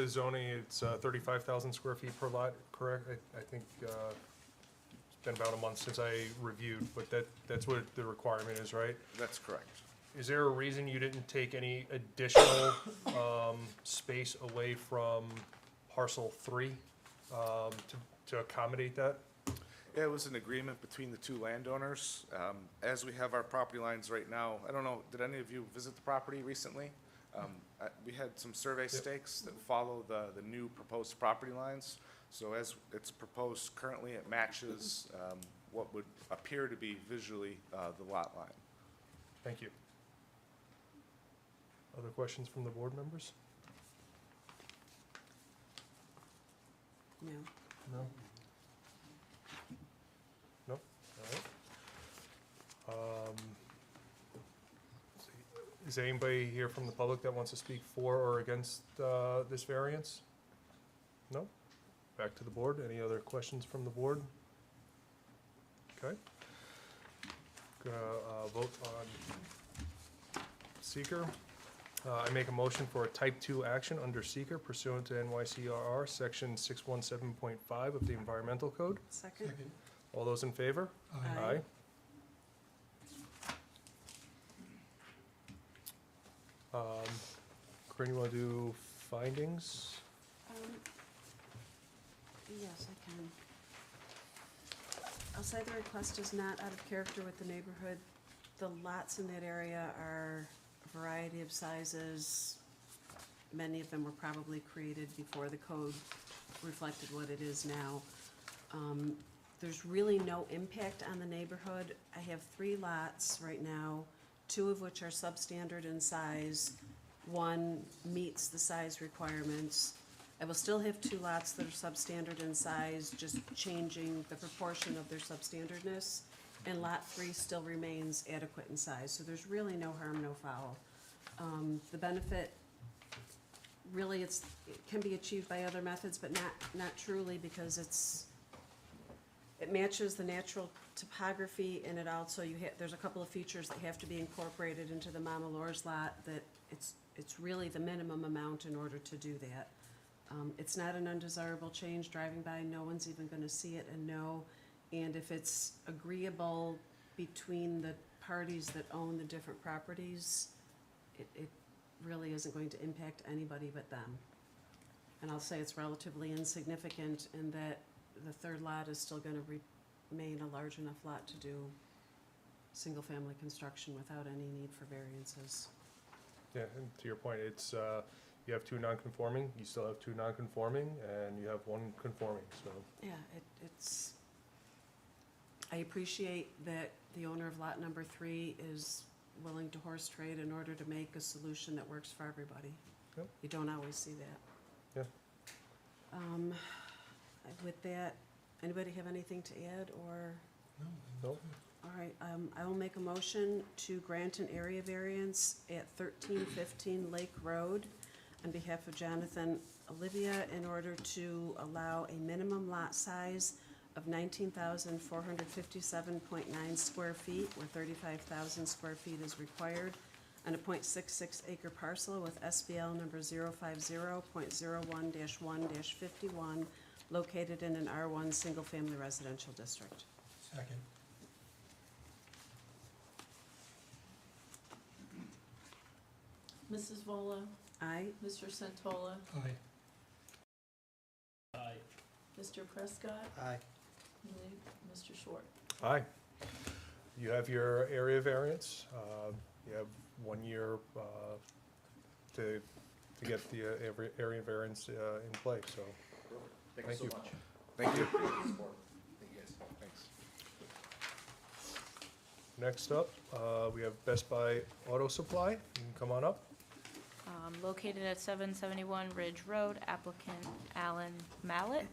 the zoning, it's 35,000 square feet per lot, correct? I think it's been about a month since I reviewed, but that's what the requirement is, right? That's correct. Is there a reason you didn't take any additional space away from parcel 3 to accommodate that? Yeah, it was an agreement between the two landowners. As we have our property lines right now, I don't know, did any of you visit the property recently? We had some survey stakes that follow the new proposed property lines. So as it's proposed currently, it matches what would appear to be visually the lot line. Thank you. Other questions from the board members? No. No? No? All right. Is there anybody here from the public that wants to speak for or against this variance? No? Back to the board. Any other questions from the board? Okay. Gonna vote on seeker. I make a motion for a type 2 action under seeker pursuant to NYCRR section 617.5 of the Environmental Code. Second? All those in favor? Aye. Corinne, you want to do findings? Yes, I can. I'll say the request is not out of character with the neighborhood. The lots in that area are a variety of sizes. Many of them were probably created before the code reflected what it is now. There's really no impact on the neighborhood. I have 3 lots right now, 2 of which are substandard in size. 1 meets the size requirements. I will still have 2 lots that are substandard in size, just changing the proportion of their substandardness. And lot 3 still remains adequate in size, so there's really no harm, no foul. The benefit, really, it can be achieved by other methods, but not truly, because it matches the natural topography, and it also, there's a couple of features that have to be incorporated into the Mama Lore's lot that it's really the minimum amount in order to do that. It's not an undesirable change. Driving by, no one's even gonna see it and know. And if it's agreeable between the parties that own the different properties, it really isn't going to impact anybody but them. And I'll say it's relatively insignificant in that the 3rd lot is still gonna remain a large enough lot to do single-family construction without any need for variances. Yeah, and to your point, it's, you have 2 non-conforming, you still have 2 non-conforming, and you have 1 conforming, so. Yeah, I appreciate that the owner of lot number 3 is willing to horse trade in order to make a solution that works for everybody. Yep. You don't always see that. Yeah. With that, anybody have anything to add, or? No? All right, I will make a motion to grant an area variance at 1315 Lake Road on behalf of Jonathan Olivia in order to allow a minimum lot size of 19,457.9 square feet, where 35,000 square feet is required, on a .66 acre parcel with SBL number 050.01-1-51, located in an R1 single-family residential district. Second. Mrs. Vola, Aye. Mr. Santola, Aye. Aye. Mr. Prescott, Aye. and Mr. Short. Aye. You have your area variance. You have 1 year to get the area variance in place, so. Thank Thank you you. so much. Thank you. Thanks. Next up, we have Best Buy Auto Supply. You can come on up. Located at 771 Ridge Road, applicant Alan Mallett.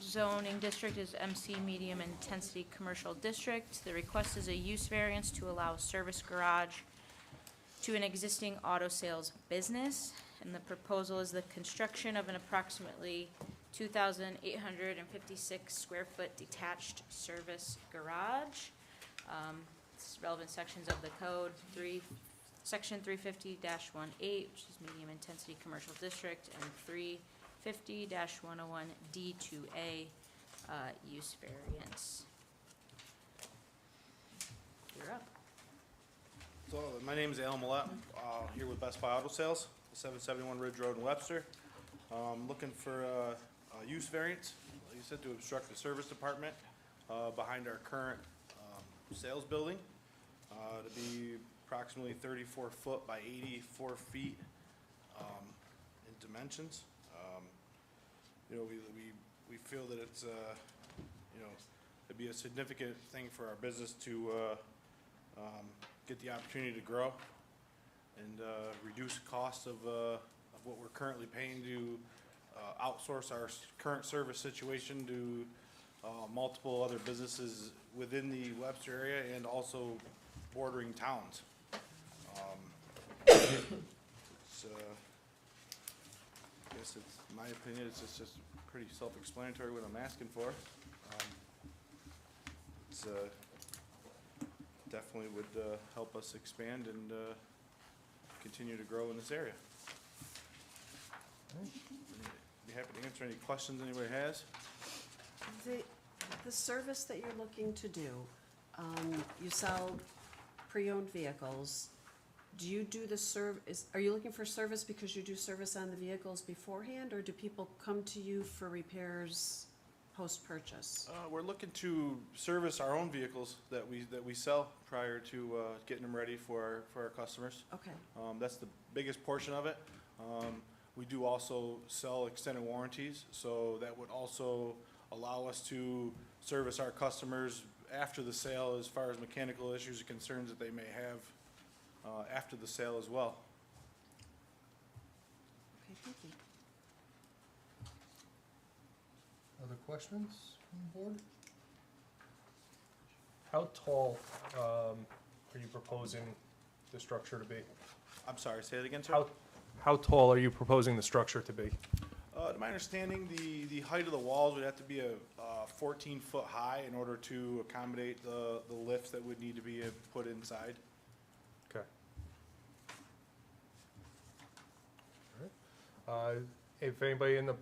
Zoning district is MC Medium Intensity Commercial District. The request is a use variance to allow a service garage to an existing auto sales business. And the proposal is the construction of an approximately 2,856 square foot detached service garage. Relevant sections of the code, Section 350-18, which is medium intensity commercial district, and 350-101 D2A, use variance. You're up. So, my name is Alan Millette, here with Best Buy Auto Sales, 771 Ridge Road in Webster. Looking for a use variance, like you said, to obstruct the service department behind our current sales building, to be approximately 34 foot by 84 feet in dimensions. You know, we feel that it's, you know, it'd be a significant thing for our business to get the opportunity to grow and reduce costs of what we're currently paying to outsource our current service situation to multiple other businesses within the Webster area and also bordering towns. It's, I guess it's, my opinion, it's just pretty self-explanatory what I'm asking for. It's definitely would help us expand and continue to grow in this area. Be happy to answer any questions anybody has. The service that you're looking to do, you sell pre-owned vehicles. Do you do the are you looking for service because you do service on the vehicles beforehand, or do people come to you for repairs post-purchase? We're looking to service our own vehicles that we sell prior to getting them ready for our customers. Okay, That's the biggest portion of it. We do also sell extended warranties, so that would also allow us to service our customers after the sale as far as mechanical issues or concerns that they may have after the sale as well. okay, thank you. Other questions from the board? How tall are you proposing the structure to be? I'm sorry, say it again, sir? How tall are you proposing the structure to be? To my understanding, the height of the walls would have to be 14 foot high in order to accommodate the lifts that would need to be put inside. Okay. All right. If anybody in the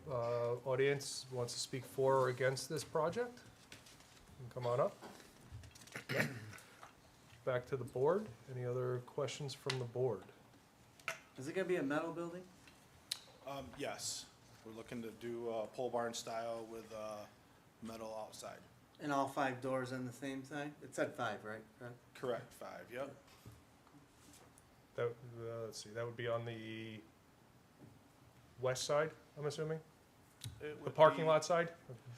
audience wants to speak for or against this project, you can come on up. Yeah. Back to the board. Any other questions from the board? Is it gonna be a metal building? Yes, we're looking to do pole barn style with metal outside. And all 5 doors on the same side? It said 5, right? Correct? Correct, 5, yep. That, let's see, that would be on the west side, I'm assuming? It The would parking be- lot side?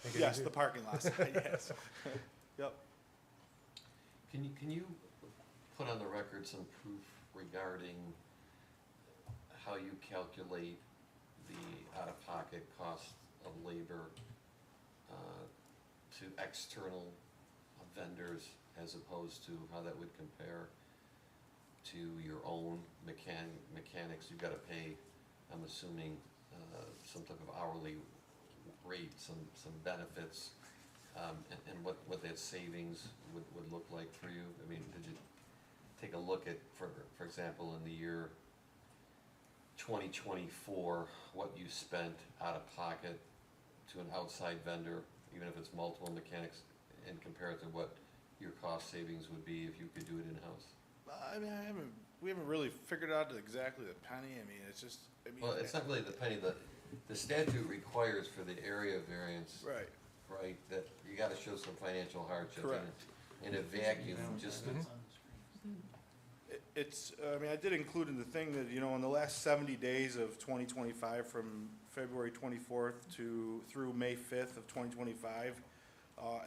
Make it Yes, easy. the parking lot side, yes. Yep. Can you put on the record some proof regarding how you calculate the out-of-pocket cost of labor to external vendors as opposed to how that would compare to your own mechanics? You've gotta pay, I'm assuming, some type of hourly rate, some benefits, and what that savings would look like for you? I mean, did you take a look at, for example, in the year 2024, what you spent out of pocket to an outside vendor, even if it's multiple mechanics, and compare it to what your cost savings would be if you could do it in-house? I mean, we haven't really figured out exactly the penny. I mean, it's just, I mean. Well, it's not really the penny, the statute requires for the area variance, Right, right, that you gotta show some financial hardship. And Correct. In a vacuum, just, it's, I mean, I did include in the thing that, you know, in the last 70 days of 2025, from February 24th through May 5th of 2025,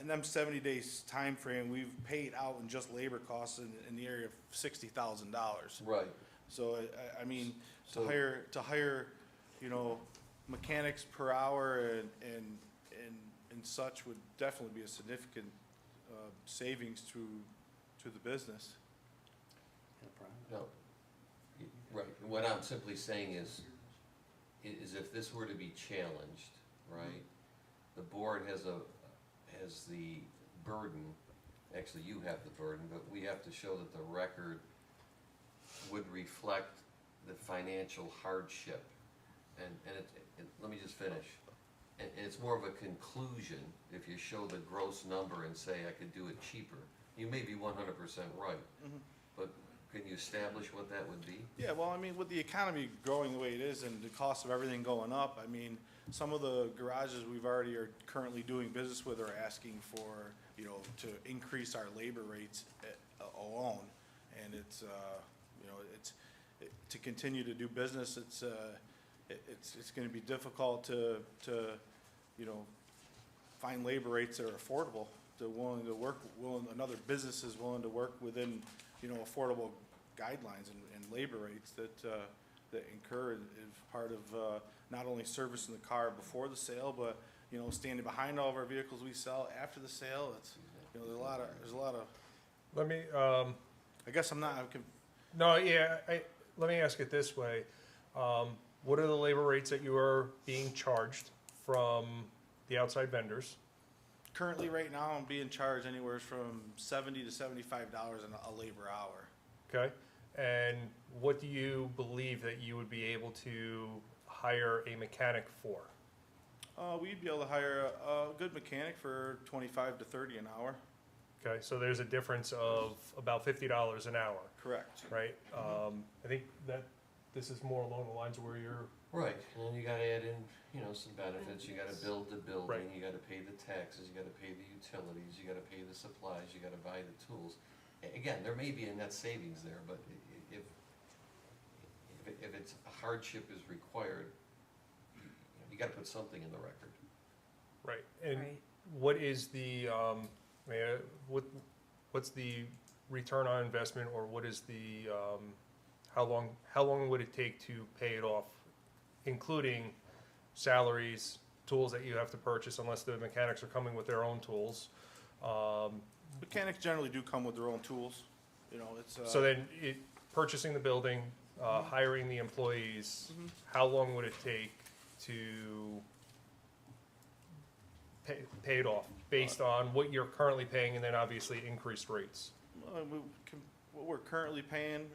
in them 70 days time frame, we've paid out in just labor costs in the area of $60,000. right, So, I mean, So- to hire, you know, mechanics per hour and such would definitely be a significant savings to the business. no, right, what I'm simply saying is if this were to be challenged, right, the board has the burden, actually you have the burden, but we have to show that the record would reflect the financial hardship. And let me just finish. And it's more of a conclusion if you show the gross number and say, I could do it cheaper. You may be 100% right, but can you establish what that would be? Yeah, well, I mean, with the economy growing the way it is and the cost of everything going up, I mean, some of the garages we've already are currently doing business with are asking for, you know, to increase our labor rates alone. And it's, you know, to continue to do business, it's gonna be difficult to, you know, find labor rates that are affordable, another business is willing to work within, you know, affordable guidelines and labor rates that incur as part of, not only servicing the car before the sale, but, you know, standing behind all of our vehicles we sell after the sale. It's, you know, there's a lot of, Let me, I guess I'm no, yeah, let me ask it this way. What are the labor rates that you are being charged from the outside vendors? currently right now, I'm being charged anywhere from $70 to $75 a labor hour. Okay, and what do you believe that you would be able to hire a mechanic for? We'd be able to hire a good mechanic for 25 to 30 an hour. Okay, so there's a difference of about $50 an hour, Correct. right? I think that this is more along the lines of where you're, Right, and then you gotta add in, you know, some benefits, you gotta build the building, Right. you gotta pay the taxes, you gotta pay the utilities, you gotta pay the supplies, you gotta buy the tools. Again, there may be a net savings there, but if it's a hardship is required, you gotta put something in the record. right, and Right. what is the, what's the return on investment, or what is the, how long would it take to pay it off, including salaries, tools that you have to purchase, unless the mechanics are coming with their own tools? Mechanics generally do come with their own tools, you know, it's, So then, purchasing the building, hiring the employees, how long would it take to pay it off, based on what you're currently paying, and then obviously increased rates? what we're currently paying,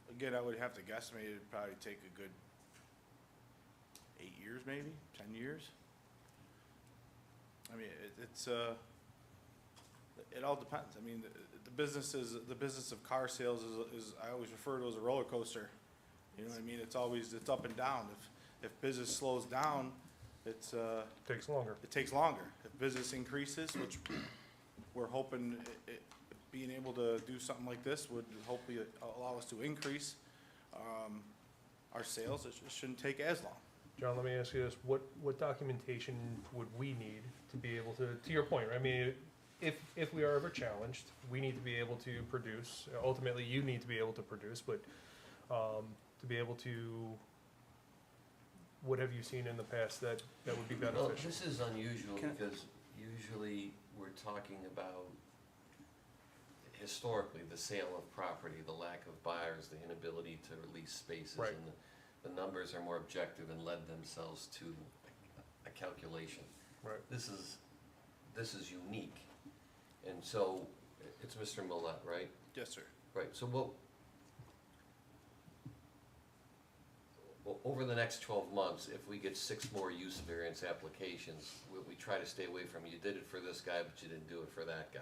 again, I would have to guesstimate it'd probably take a good 8 years, maybe 10 years. I mean, it all depends. I mean, the business of car sales is I always refer to as a roller coaster. You know what I mean? It's up and down. If business slows down, Takes longer. it takes longer. If business increases, which we're hoping being able to do something like this would hopefully allow us to increase our sales, it shouldn't take as long. John, let me ask you this, what documentation would we need to be able to your point, right? I mean, if we are ever challenged, we need to be able to produce, ultimately you need to be able to produce, but, to be able to, what have you seen in the past that would be Well, beneficial? this is unusual Can I- because usually we're talking about historically the sale of property, the lack of buyers, the inability to release spaces. Right. And the numbers are more objective and lend themselves to a calculation. Right, This is unique. And so, it's Mr. Millet, right? Yes, sir. Right, so over the next 12 months, if we get 6 more use variance applications, we try to stay away from, you did it for this guy, but you didn't do it for that guy.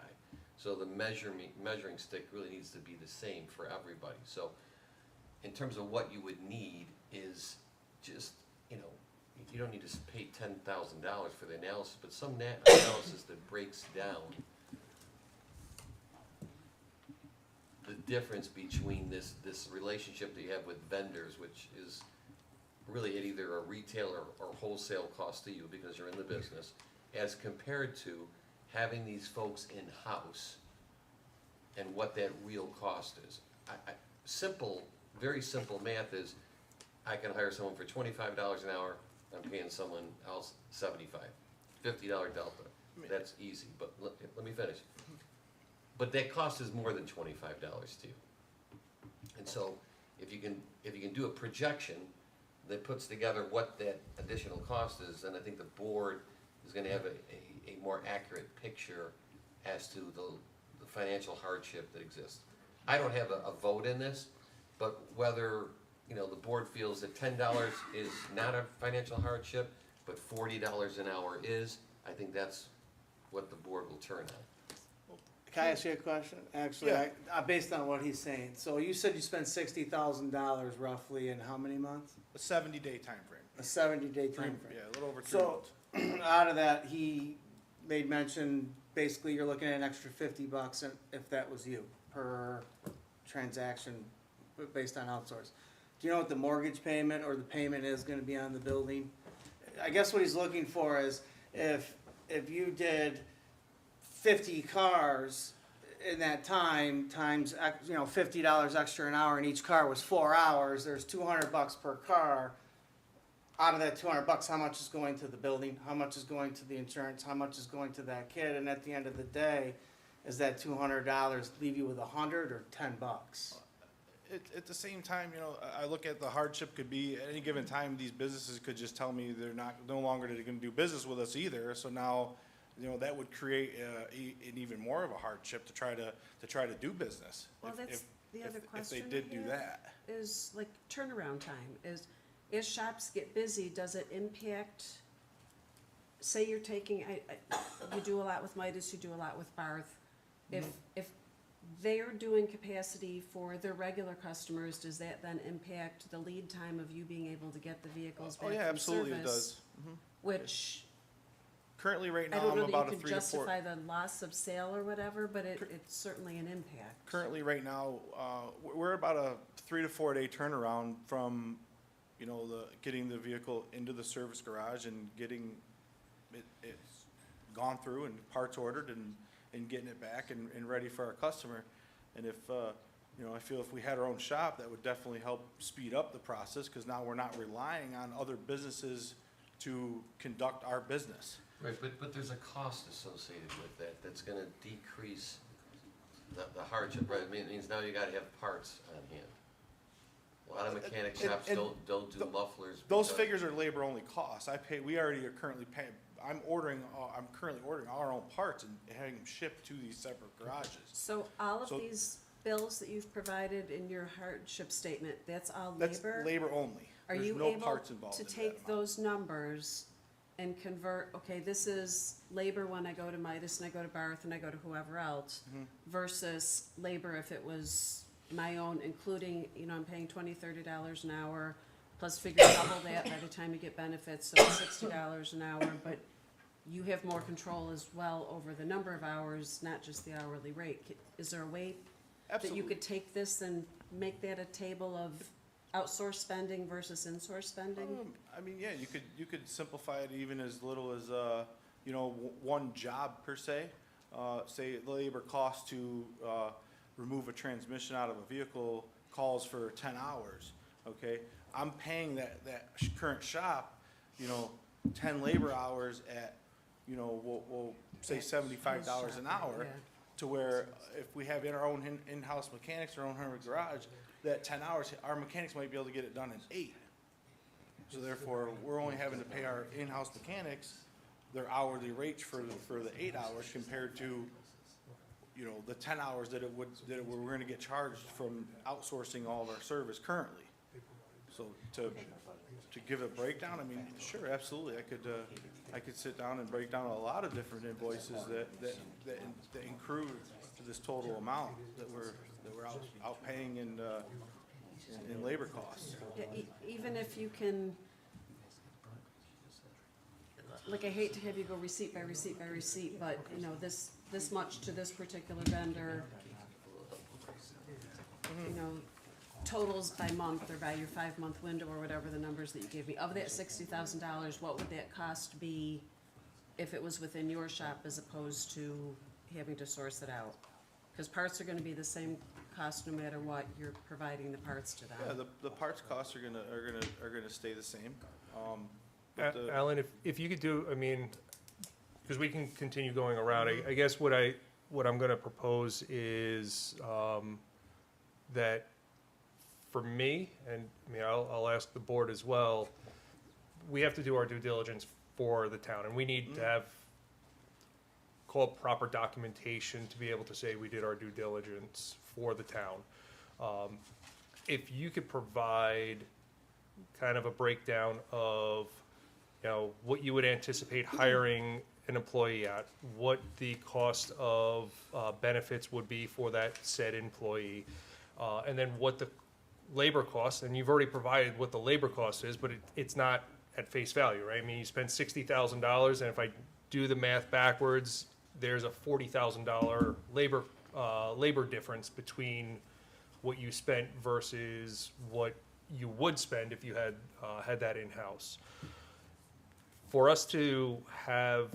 So the measuring stick really needs to be the same for everybody. So in terms of what you would need is just, you know, you don't need to pay $10,000 for the analysis, but some analysis that breaks down the difference between this relationship that you have with vendors, which is really at either a retail or wholesale cost to you because you're in the business, as compared to having these folks in-house and what that real cost is. Very simple math is, I can hire someone for $25 an hour, I'm paying someone else $75, $50 delta. That's easy, but let me finish. But that cost is more than $25 to you. And so, if you can do a projection that puts together what that additional cost is, then I think the board is gonna have a more accurate picture as to the financial hardship that exists. I don't have a vote in this, but whether, you know, the board feels that $10 is not a financial hardship, but $40 an hour is, I think that's what the board will turn on. Can I ask you a question? Actually, Yeah. based on what he's saying, so you said you spent $60,000 roughly in how many months? A 70-day time frame. A 70-day time frame. Yeah, a little over 3 So, months. out of that, he made mention, basically you're looking at an extra $50 if that was you, per transaction based on outsource. Do you know what the mortgage payment or the payment is gonna be on the building? I guess what he's looking for is if you did 50 cars in that time, times, you know, $50 extra an hour, and each car was 4 hours, there's $200 per car. Out of that $200, how much is going to the building? How much is going to the insurance? How much is going to that kid? And at the end of the day, is that $200 leave you with $100 or $10? At the same time, you know, I look at the hardship could be, at any given time, these businesses could just tell me they're no longer gonna do business with us either, so now, you know, that would create, an even more of a hardship to try to do business. Well, if- that's if- the other if question they did I do have. that. Is like turnaround time, is, as shops get busy, does it impact, say you're taking, you do a lot with Midas, you do a lot with Barth. If they're doing capacity for their regular customers, does that then impact the lead time of you being able to get the vehicles Oh, back yeah, from absolutely it service? does. Mhm. Which, Currently, right I now, don't I'm know that about you a could 3 to 4. justify the loss of sale or whatever, but it's certainly an impact. Currently, right now, we're about a 3 to 4 day turnaround from, you know, getting the vehicle into the service garage and getting it's gone through and parts ordered and getting it back and ready for our customer. And if, you know, I feel if we had our own shop, that would definitely help speed up the process, because now we're not relying on other businesses to conduct our business. Right, but there's a cost associated with that that's gonna decrease the hardship, right? I mean, it means now you gotta have parts on hand. A lot of mechanic And- shops and don't do mufflers. Those because- figures are labor-only costs. We already are currently paying, I'm currently ordering our own parts and having them shipped to these separate garages. So all of So- these bills that you've provided in your hardship statement, that's all That's labor? labor only. Are There's you no able parts involved to in that take amount. those numbers and convert, okay, this is labor when I go to Midas and I go to Barth and I go to whoever else, Mm-hmm. versus labor if it was my own, including, you know, I'm paying $20, $30 an hour, plus figure double that by the time you get benefits, so $60 an hour, but you have more control as well over the number of hours, not just the hourly rate. Is there a way that you Absolutely. could take this and make that a table of outsourced spending versus in-source spending? I mean, yeah, you could simplify it even as little as, you know, one job per se. Say the labor cost to, remove a transmission out of a vehicle calls for 10 hours, okay? I'm paying that current shop, you know, 10 labor hours at, you know, we'll say $75 an hour. Yeah. To where if we have our own in-house mechanics, our own garage, that 10 hours, our mechanics might be able to get it done in 8. So therefore, we're only having to pay our in-house mechanics their hourly rates for the 8 hours compared to, you know, the 10 hours that we're gonna get charged from outsourcing all of our service currently. So to give a breakdown, I mean, sure, absolutely, I could sit down and break down a lot of different invoices that accrue to this total amount that we're out paying in labor costs. Yeah, even if you can, like, I hate to have you go receipt by receipt by receipt, but, you know, this much to this particular vendor, you know, totals by month or by your 5-month window or whatever the numbers that you gave me. Of that $60,000, what would that cost be if it was within your shop as opposed to having to source it out? Because parts are gonna be the same cost no matter what, you're providing the parts to them. Yeah, the parts costs are gonna stay the same. But the- Alan, if you could do, I mean, because we can continue going around, I guess what I'm gonna propose is, that for me, and, I mean, I'll ask the board as well, we have to do our due diligence for the town, and we need to have call it proper documentation to be able to say we did our due diligence for the town. If you could provide kind of a breakdown of, you know, what you would anticipate hiring an employee at, what the cost of benefits would be for that said employee, and then what the labor costs, and you've already provided what the labor cost is, but it's not at face value, right? I mean, you spend $60,000, and if I do the math backwards, there's a $40,000 labor difference between what you spent versus what you would spend if you had that in-house. For us to have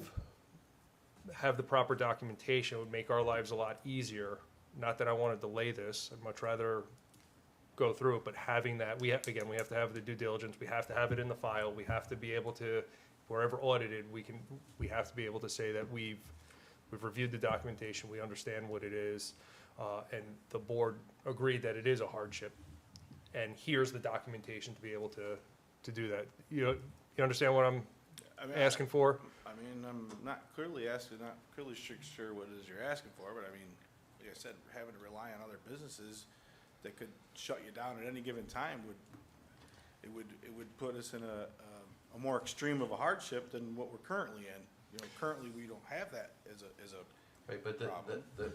the proper documentation would make our lives a lot easier. Not that I want to delay this, I'd much rather go through it, but having that, we have to have the due diligence, we have to have it in the file, we have to be able to, wherever audited, we have to be able to say that we've reviewed the documentation, we understand what it is, and the board agreed that it is a hardship, and here's the documentation to be able to do that. You understand what I'm I mean, asking for? I mean, I'm not clearly sure what it is you're asking for, but I mean, like I said, having to rely on other businesses that could shut you down at any given time would put us in a more extreme of a hardship than what we're currently in. You know, currently, we don't have that as a Right, but problem. the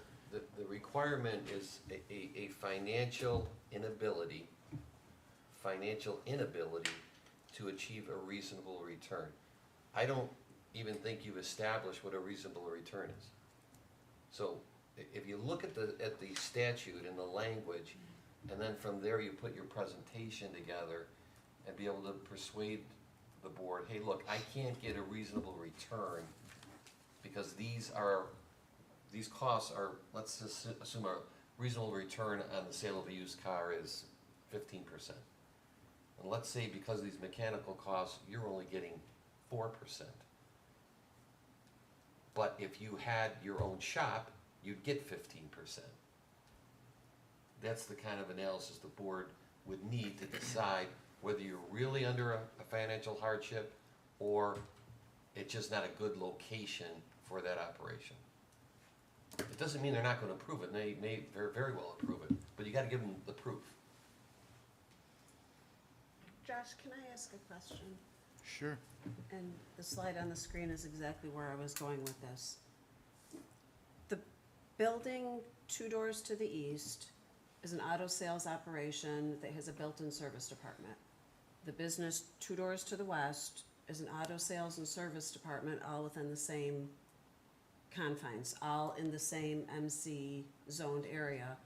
requirement is a financial inability to achieve a reasonable return. I don't even think you've established what a reasonable return is. So if you look at the statute and the language, and then from there you put your presentation together and be able to persuade the board, hey, look, I can't get a reasonable return because these costs are, let's just assume a reasonable return on the sale of a used car is 15%. And let's say because of these mechanical costs, you're only getting 4%. But if you had your own shop, you'd get 15%. That's the kind of analysis the board would need to decide whether you're really under a financial hardship or it's just not a good location for that operation. It doesn't mean they're not going to approve it, and they may very, very well approve it, but you got to give them the proof. Josh, can I ask a question? Sure. And the slide on the screen is exactly where I was going with this. The building 2 doors to the east is an auto sales operation that has a built-in service department. The business 2 doors to the west is an auto sales and service department, all within the same confines, all in the same MC zoned area.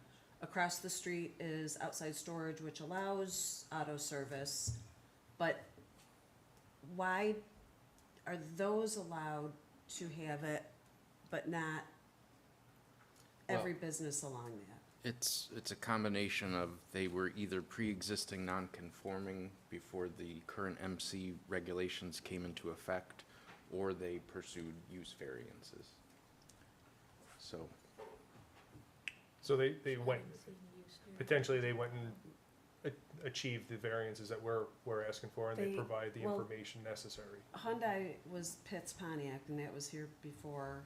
Across the street is outside storage, which allows auto service, but why are those allowed to have it, but not every business along that? It's a combination of they were either pre-existing non-conforming before the current MC regulations came into effect, or they pursued use variances. So they went, potentially they went and achieved the variances that we're asking for, and they They- provide the well- information necessary. Hyundai was Pitt's Pontiac, and that was here before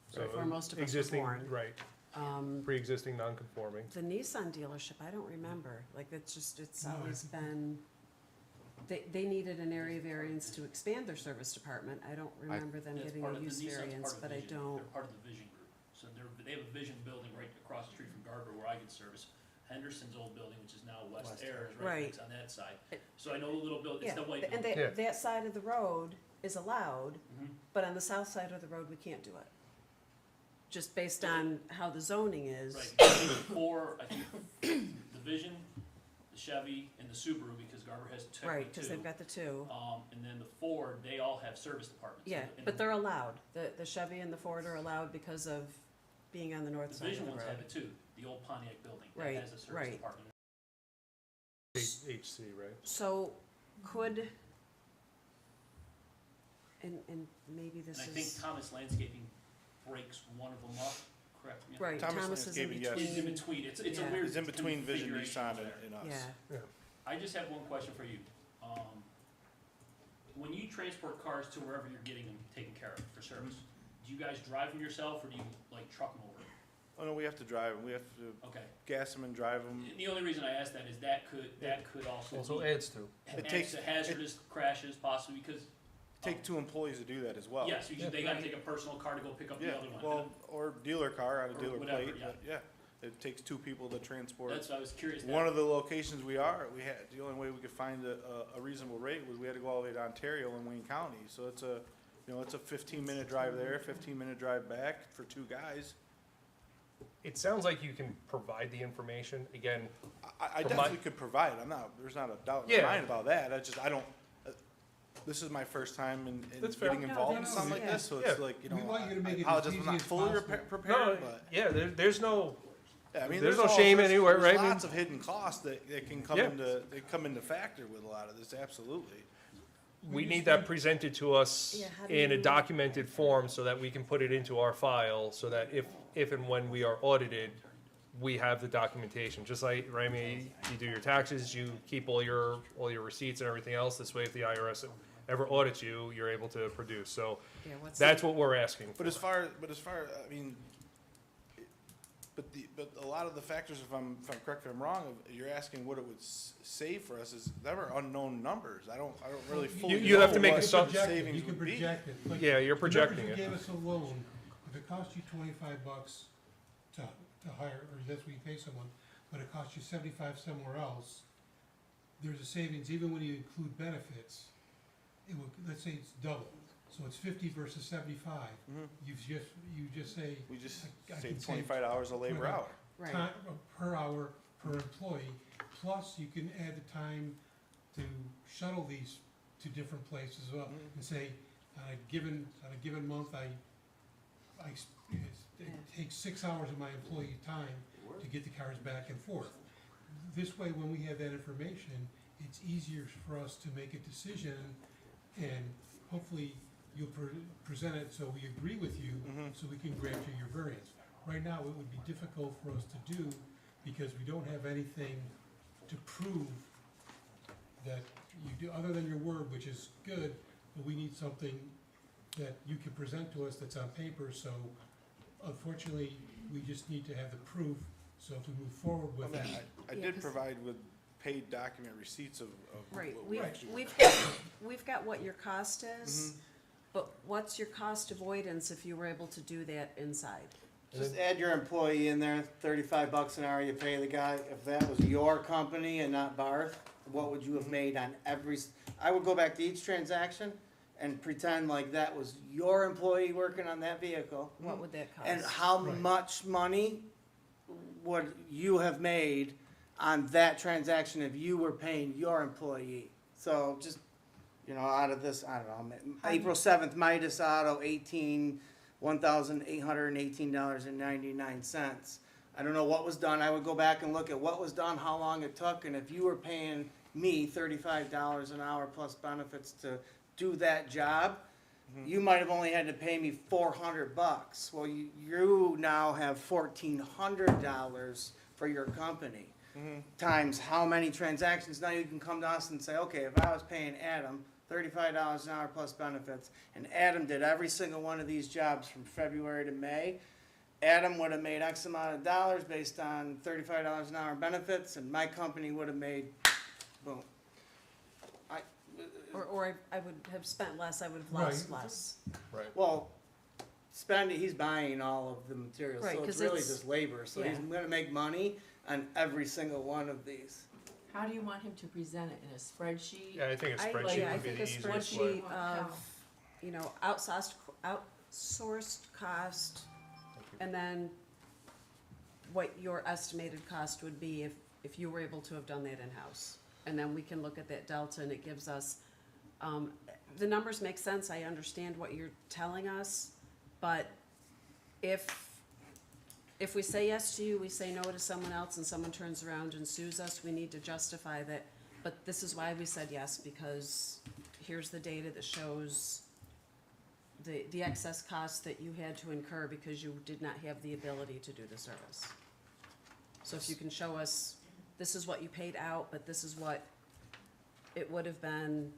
So most of us were existing, born. right, Um, pre-existing non-conforming. the Nissan dealership, I don't remember, like, it's always been, they needed an area variance to expand their service department. I don't remember them That's getting part a of- the use Nissan's part variance, of but I Vision. don't. They're part of the Vision Group. So they have a Vision building right across the street from Garber where I get service. Henderson's old building, which is now West Air, is right Right. next on that side. So I know the little building, it's Yeah, the white and building. Yeah. that side of the road is allowed, Mhm. but on the south side of the road, we can't do it. Just based on how the zoning is. Right, or I think the Vision, the Chevy, and the Subaru, because Garber has Right, technically because they've two. got the two. And then the Ford, they all have service departments. Yeah, And but they're allowed. The Chevy and the Ford are allowed because of being on the north The side of Vision the ones have road. it too, the old Pontiac building, that Right, has a service right. department. HC, right? So could, and maybe this And I think is, Thomas Landscaping breaks one of them up, correct me? right, Thomas Thomas is in Landscaping, yes. It's in between. between, it's a Yeah. weird It's in between Vision, configuration Nissan, there. and us. Yeah, I just have one question for you. When you transport cars to wherever you're getting them taken care of for service, do you guys drive them yourself, or do you, like, truck them over? Oh, no, we have to drive them. We have to Okay. gas them and drive them. And the only reason I ask that is that could also Also be, adds to. It takes- adds to hazardous crashes possibly, because, Take 2 employees to do that as well. yes, Yeah. they gotta take a personal car to go pick up the Yeah, other one. well, or dealer car on a Or dealer whatever, plate, yeah. but yeah, it takes 2 people to transport. That's why I was curious. One of the locations we had, the only way we could find a reasonable rate was we had to go all the way to Ontario in Wayne County. So it's a 15-minute drive there, 15-minute drive back for 2 guys. It sounds like you can provide the information, again, I From definitely could provide, there's not a doubt in Yeah. my mind about that, I don't, this is my first time in That's fair. getting No, involved in that's- something like yeah. this, so it's Yeah. like, We want you to I make it as apologize if easy I'm not as fully possible. no, prepared, but. yeah, there's no, Yeah, I mean, There's no all- shame there's- anywhere, there's right? I lots mean- of hidden costs that can come Yeah. into factor with a lot of this, absolutely. we need that presented to us Yeah, how do in a you- documented form so that we can put it into our file, so that if and when we are audited, we have the documentation. Just like, Rami, you do your taxes, you keep all your receipts and everything else. This way, if the IRS ever audits you, you're able to produce. So Yeah, what's that's what we're asking for. But as far, I mean, but a lot of the factors, if I'm correct, if I'm wrong, you're asking what it would save for us, them are unknown numbers. I don't really fully You have to know make what a You sum- can project it, savings you can would be. project it. Like, Yeah, you're the projecting numbers you it. gave us a loan, if it costs you $25 to hire, or that's what you pay someone, but it costs you $75 somewhere else, there's a savings, even when you include benefits, it would, let's say it's double, so it's 50 versus 75. Mhm. You just say, We just I can save save 25 hours a labor 25. hour. Right. time, per hour, per employee, plus you can add the time to shuttle these to different places as well, Mhm. and say, on a given month, it takes 6 hours of my employee time to get the cars back and forth. This way, when we have that information, it's easier for us to make a decision, and hopefully you'll present it so we agree with you, Mhm. so we can grant you your variance. Right now, it would be difficult for us to do, because we don't have anything to prove that you do, other than your word, which is good, but we need something that you can present to us that's on paper, so unfortunately, we just need to have the proof, so if we move forward I with mean, it. I Yeah, did 'cause- provide with paid document receipts of Right, what we've, actually were we've got what your cost is, Mhm. but what's your cost avoidance if you were able to do that inside? Just add your employee in there, $35 an hour you pay the guy. If that was your company and not Barth, what would you have made on I would go back to each transaction and pretend like that was your employee working on that vehicle. What would that cost? And how Right. much money would you have made on that transaction if you were paying your employee? So just, out of this, I don't know, April 7th, Midas Auto, $1,818.99. I don't know what was done. I would go back and look at what was done, how long it took, and if you were paying me $35 an hour plus benefits to do that job, you might have only had to pay me $400. Well, you now have $1,400 for your company. Times how many transactions, now you can come to us and say, okay, if I was paying Adam $35 an hour plus benefits, and Adam did every single one of these jobs from February to May, Adam would have made X amount of dollars based on $35 an hour benefits, and my company would have made, boom. Or I would have spent less, I would have lost Right. less. Well, he's buying all of the materials, Right, so 'cause it's really it's- just labor, so he's yeah. gonna make money on every single one of these. How do you want him to present it, in a spreadsheet? Yeah, I think a I spreadsheet I would be think the a easiest way. spreadsheet way. of, outsourced cost, and then what your estimated cost would be if you were able to have done that in-house. And then we can look at that delta, and it gives us, the numbers make sense, I understand what you're telling us, but if we say yes to you, we say no to someone else, and someone turns around and sues us, we need to justify that. But this is why we said yes, because here's the data that shows the excess costs that you had to incur because you did not have the ability to do the service. So if you can show us, this is what you paid out, but this is what it would have been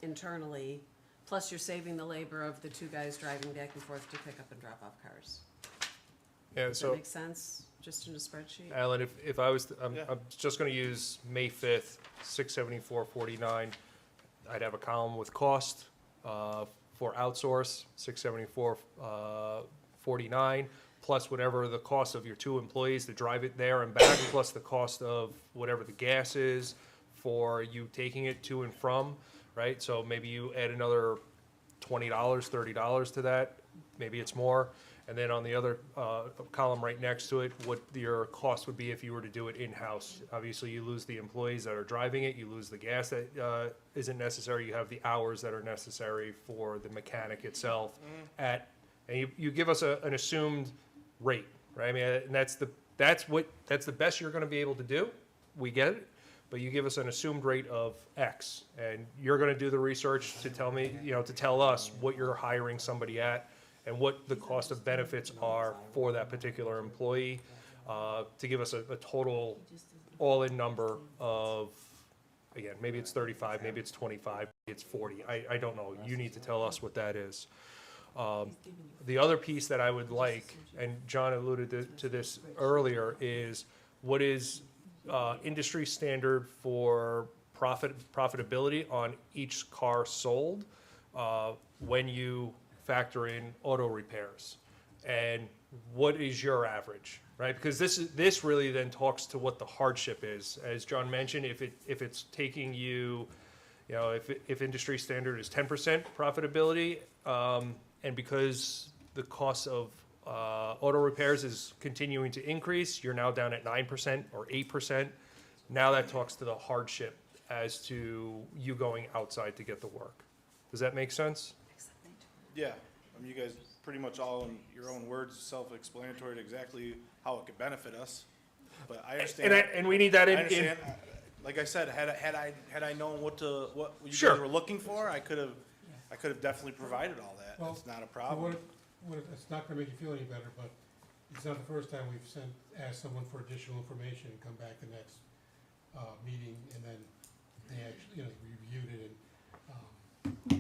internally Plus, you're saving the labor of the two guys driving back and forth to pick up and drop off cars. Yeah, Does that so, make sense, just in a spreadsheet? Alan, if I was, Yeah. I'm just gonna use May 5th, 674.49. I'd have a column with cost, for outsource, 674.49, plus whatever the cost of your two employees to drive it there and back, plus the cost of whatever the gas is for you taking it to and from, right? So maybe you add another $20, $30 to that, maybe it's more. And then on the other column right next to it, what your cost would be if you were to do it in-house. Obviously, you lose the employees that are driving it, you lose the gas that isn't necessary, you have the hours that are necessary for the mechanic itself and you give us an assumed rate, right? I mean, and that's the best you're gonna be able to do, we get it. But you give us an assumed rate of X, and you're gonna do the research to tell me, to tell us what you're hiring somebody at, and what the cost of benefits are for that particular employee, to give us a total all-in number of, again, maybe it's 35, maybe it's 25, maybe it's 40, I don't know, you need to tell us what that is. The other piece that I would like, and John alluded to this earlier, is what is industry standard for profitability on each car sold when you factor in auto repairs, and what is your average, right? Because this really then talks to what the hardship is. As John mentioned, if it's taking you, if industry standard is 10% profitability, and because the cost of auto repairs is continuing to increase, you're now down at 9% or 8%. Now that talks to the hardship as to you going outside to get the work. Does that make sense? Yeah, I mean, you guys pretty much all in your own words, self-explanatory to exactly how it could benefit us. But I understand. And we need that I in. understand. Like I said, had I known what you Sure. guys were looking for, I could have definitely provided all that. Well, It's not a problem. It's not gonna make you feel any better, but it's not the first time we've asked someone for additional information and come back the next, meeting, and then they actually, reviewed it and,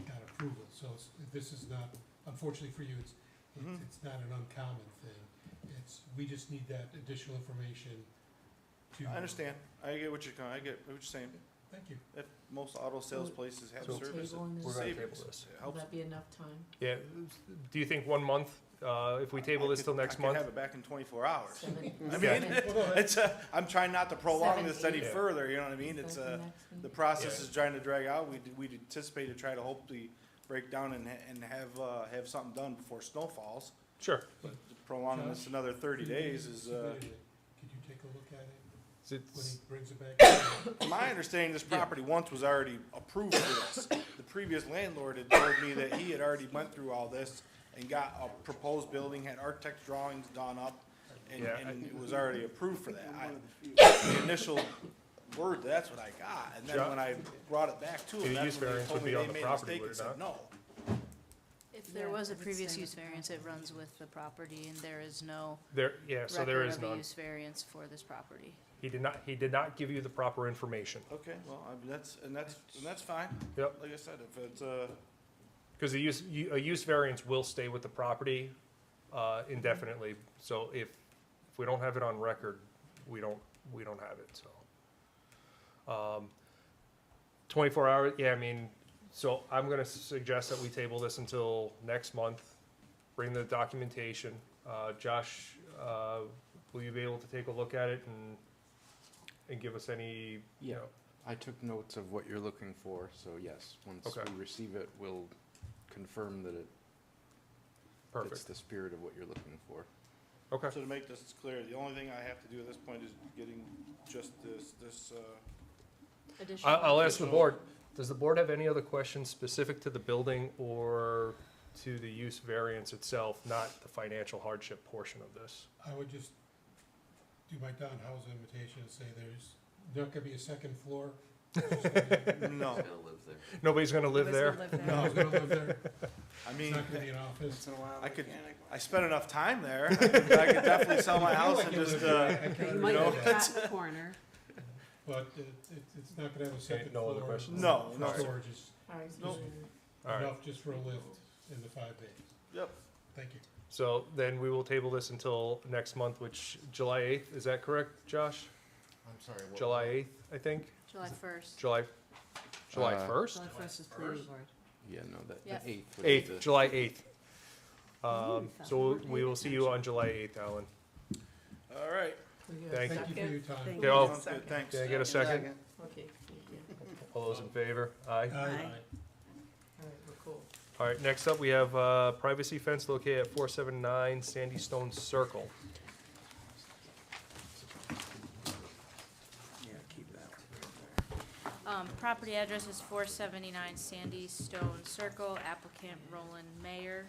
got approval. So this is not, unfortunately for you, it's not an uncommon thing. We just need that additional information to. I understand. I get what you're saying. Thank you. If most auto sales places have So- service, Table in it this. We're gonna table savings. this. It Will helps. that be enough time? Yeah, do you think 1 month, if we table this till next I could month? have it back in 24 hours. Seven- I Okay. mean, seven- it's I'm trying not to prolong this any Yeah. further, you know what I mean? It's start the next the meeting? process Yeah. is trying to drag out. We anticipate to try to hopefully break down and have something done before snow falls. Sure. Prolonging this another 30 days is, Submitted it. Could you take a look at it Is it- when he brings it back? from my understanding, this property once was already approved for this. The previous landlord had told me that he had already went through all this and got a proposed building, had architect's drawings done up, and Yeah, it was already approved for that. The initial word, that's what I got, and then John? when I brought it back to The him, that's use when they variance told would me be on they the made a property, mistake would and it said not? no. If there Yeah, was a I would previous say use with variance, it runs with the property, and there is no So there record is of a none. use variance for this property. He did not give you the proper information. Okay, well, I mean, that's fine. Yep. Like I said, if it's, Because a use variance will stay with the property indefinitely. So if we don't have it on record, we don't have it, so. 24 hours, yeah, I mean, so I'm gonna suggest that we table this until next month, bring the documentation. Josh, will you be able to take a look at it and give us any, Yeah. I took notes of what you're looking for, so yes, once Okay. we receive it, we'll confirm that it fits perfect, the spirit of what you're looking for. okay. so to make this clear, the only thing I have to do at this point is getting just this, Additional. I'll ask the board, does the board have any other questions specific to the building or to the use variance itself, not the financial hardship portion of this? I would just do my Don House invitation and say there's not gonna be a second floor. no. Gonna live there. Nobody's gonna live there? No, I was gonna live there. I It's mean, not gonna be an office. I spent enough time there. I could definitely sell my house and just, You might know, have got the corner. But it's not gonna have a second no floor. other questions? No, no. Storage is, All right, so Nope. All right. enough just for a lift in the 5 days. Yep. Thank you. So then we will table this until next month, which, July 8th, is that correct, Josh? I'm sorry, what? July 8th, I think? July 1st. July Uh, 1st? July 1st is planning board. Yeah, no, the Yes. 8th would be 8th, the- July 8th. Ooh, So fast. we will see you on July 8th, Alan. All right. Thank Thank you for your time. Thank Yeah, I'll- Sounds good, thanks. Can I get a second? Okay, thank you. All those in favor? Aye. Aye. Aye. All right, we're cool. All right, next up, we have privacy fence located at 479 Sandy Stone Circle. Yeah, keep that. Property address is 479 Sandy Stone Circle, applicant Roland Mayer,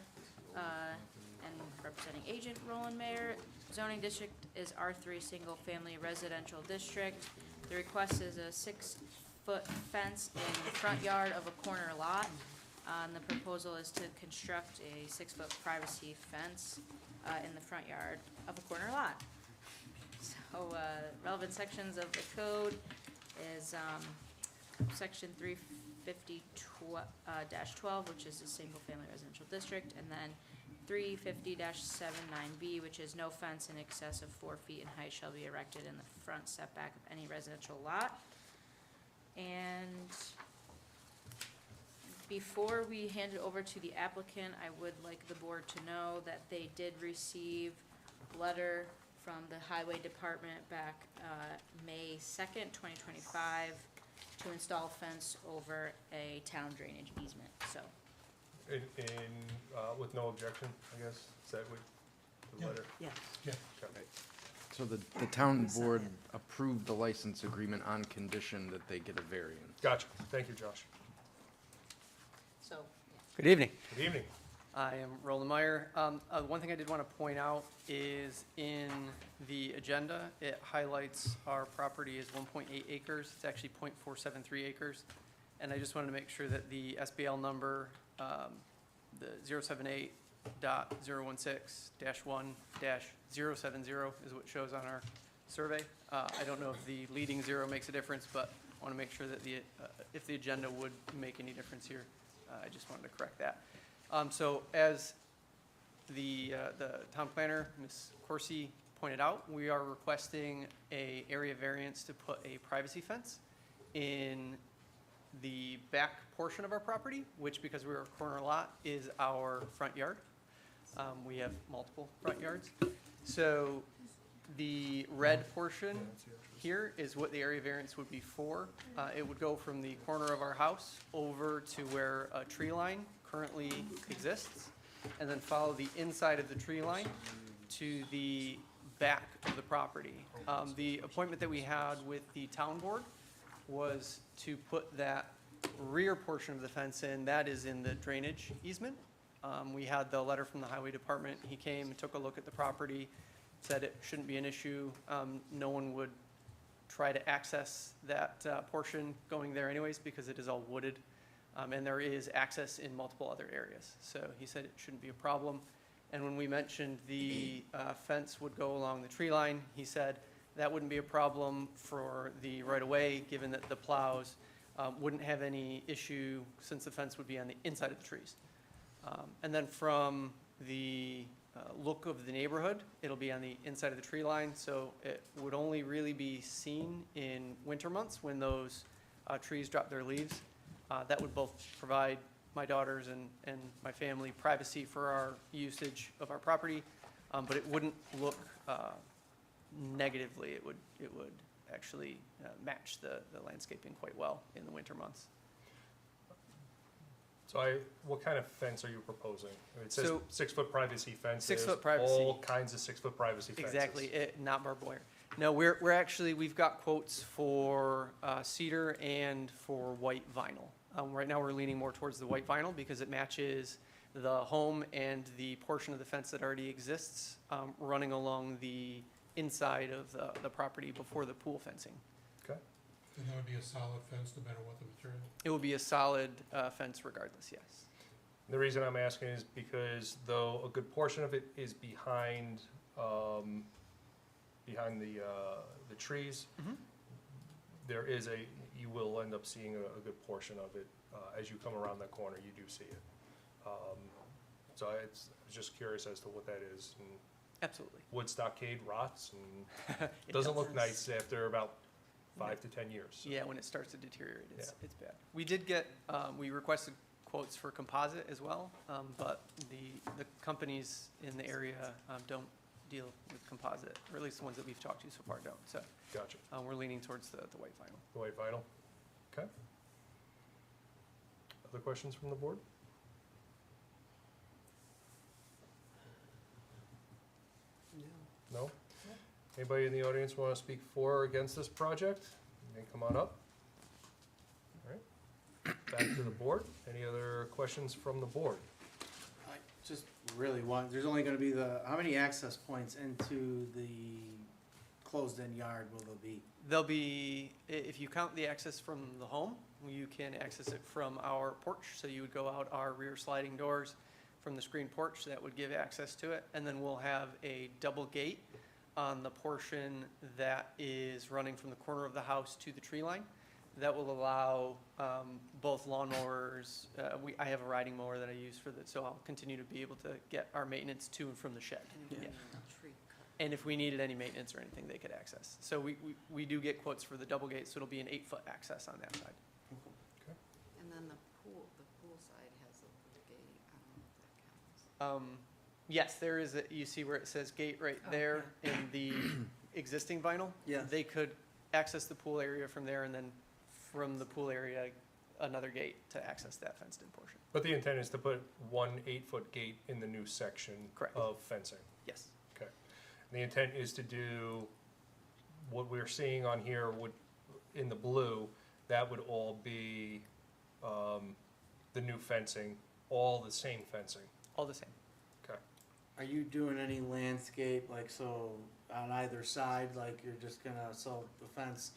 and representing agent Roland Mayer. Zoning district is R3 Single Family Residential District. The request is a 6-foot fence in the front yard of a corner lot. And the proposal is to construct a 6-foot privacy fence in the front yard of a corner lot. So relevant sections of the code is section 350-12, which is a single-family residential district, and then 350-79B, which is no fence in excess of 4 feet in height shall be erected in the front setback of any residential lot. And before we hand it over to the applicant, I would like the board to know that they did receive a letter from the Highway Department back May 2nd, 2025, to install a fence over a town drainage easement, so. With no objection, I guess, is that what the Yeah. letter? Yeah. Yeah. Okay. So the town We saw board that. approved the license agreement on condition that they get a variance. Gotcha, thank you, Josh. So, Good evening. Good evening. I am Roland Meyer. One thing I did want to point out is in the agenda, it highlights our property is 1.8 acres. It's actually 0.473 acres. And I just wanted to make sure that the SBL number, the 078.016-1-070 is what shows on our survey. I don't know if the leading zero makes a difference, but I want to make sure that if the agenda would make any difference here, I just wanted to correct that. So as the town planner, Ms. Corsi, pointed out, we are requesting a area variance to put a privacy fence in the back portion of our property, which, because we're a corner lot, is our front yard. We have multiple front yards. So the red portion here is what the area variance would be for. It would go from the corner of our house over to where a tree line currently exists, and then follow the inside of the tree line to the back of the property. The appointment that we had with the town board was to put that rear portion of the fence in. That is in the drainage easement. We had the letter from the highway department. He came and took a look at the property, said it shouldn't be an issue. No one would try to access that portion going there anyways, because it is all wooded. And there is access in multiple other areas. So he said it shouldn't be a problem. And when we mentioned the fence would go along the tree line, he said that wouldn't be a problem for the right-of-way, given that the plows wouldn't have any issue, since the fence would be on the inside of the trees. And then from the look of the neighborhood, it'll be on the inside of the tree line, so it would only really be seen in winter months when those trees drop their leaves. That would both provide my daughters and my family privacy for our usage of our property, but it wouldn't look negatively. It would actually match the landscaping quite well in the winter months. So what kind of fence are you proposing? It says So- 6-foot privacy fence. 6-foot There's privacy. all kinds of 6-foot privacy fences. Exactly, not barbed wire. No, we've got quotes for cedar and for white vinyl. Right now, we're leaning more towards the white vinyl because it matches the home and the portion of the fence that already exists, running along the inside of the property before the pool fencing. Okay. And that would be a solid fence, no matter what the material. It would be a solid fence regardless, yes. The reason I'm asking is because though a good portion of it is behind the trees, Mhm. there is you will end up seeing a good portion of it. As you come around that corner, you do see it. So I was just curious as to what that is. And Absolutely. wood stockade rots and It doesn't does. look nice after about 5 to 10 years. So, Yeah, when it starts to deteriorate, it's Yeah. bad. We did get, we requested quotes for composite as well, but the companies in the area don't deal with composite, or at least the ones that we've talked to so far don't. So Gotcha. we're leaning towards the white vinyl. The white vinyl. Okay. Other questions from the board? No. No? Anybody in the audience want to speak for or against this project? You may come on up. All right. Back to the board. Any other questions from the board? I just really want, there's only gonna be how many access points into the closed-in yard will there be? There'll be, if you count the access from the home, you can access it from our porch. So you would go out our rear sliding doors from the screen porch, that would give access to it. And then we'll have a double gate on the portion that is running from the corner of the house to the tree line. That will allow both lawnmowers, I have a riding mower that I use for that, so I'll continue to be able to get our maintenance to and from the shed. Yeah. Tree cut. And if we needed any maintenance or anything, they could access. So we do get quotes for the double gate, so it'll be an 8-foot access on that side. And then the pool side has a gate, I don't know if that counts. Yes, there is, you see where it says gate right Oh, there in the existing vinyl? Yes. They could access the pool area from there, and then from the pool area, another gate to access that fenced-in portion. But the intent is to put one 8-foot gate in the new section Correct. of fencing. Yes, Okay. And the intent is to do what we're seeing on here would, in the blue, that would all be the new fencing, all the same fencing. all the same. Okay. Are you doing any landscape, like, so on either side, like you're just gonna, so the fence,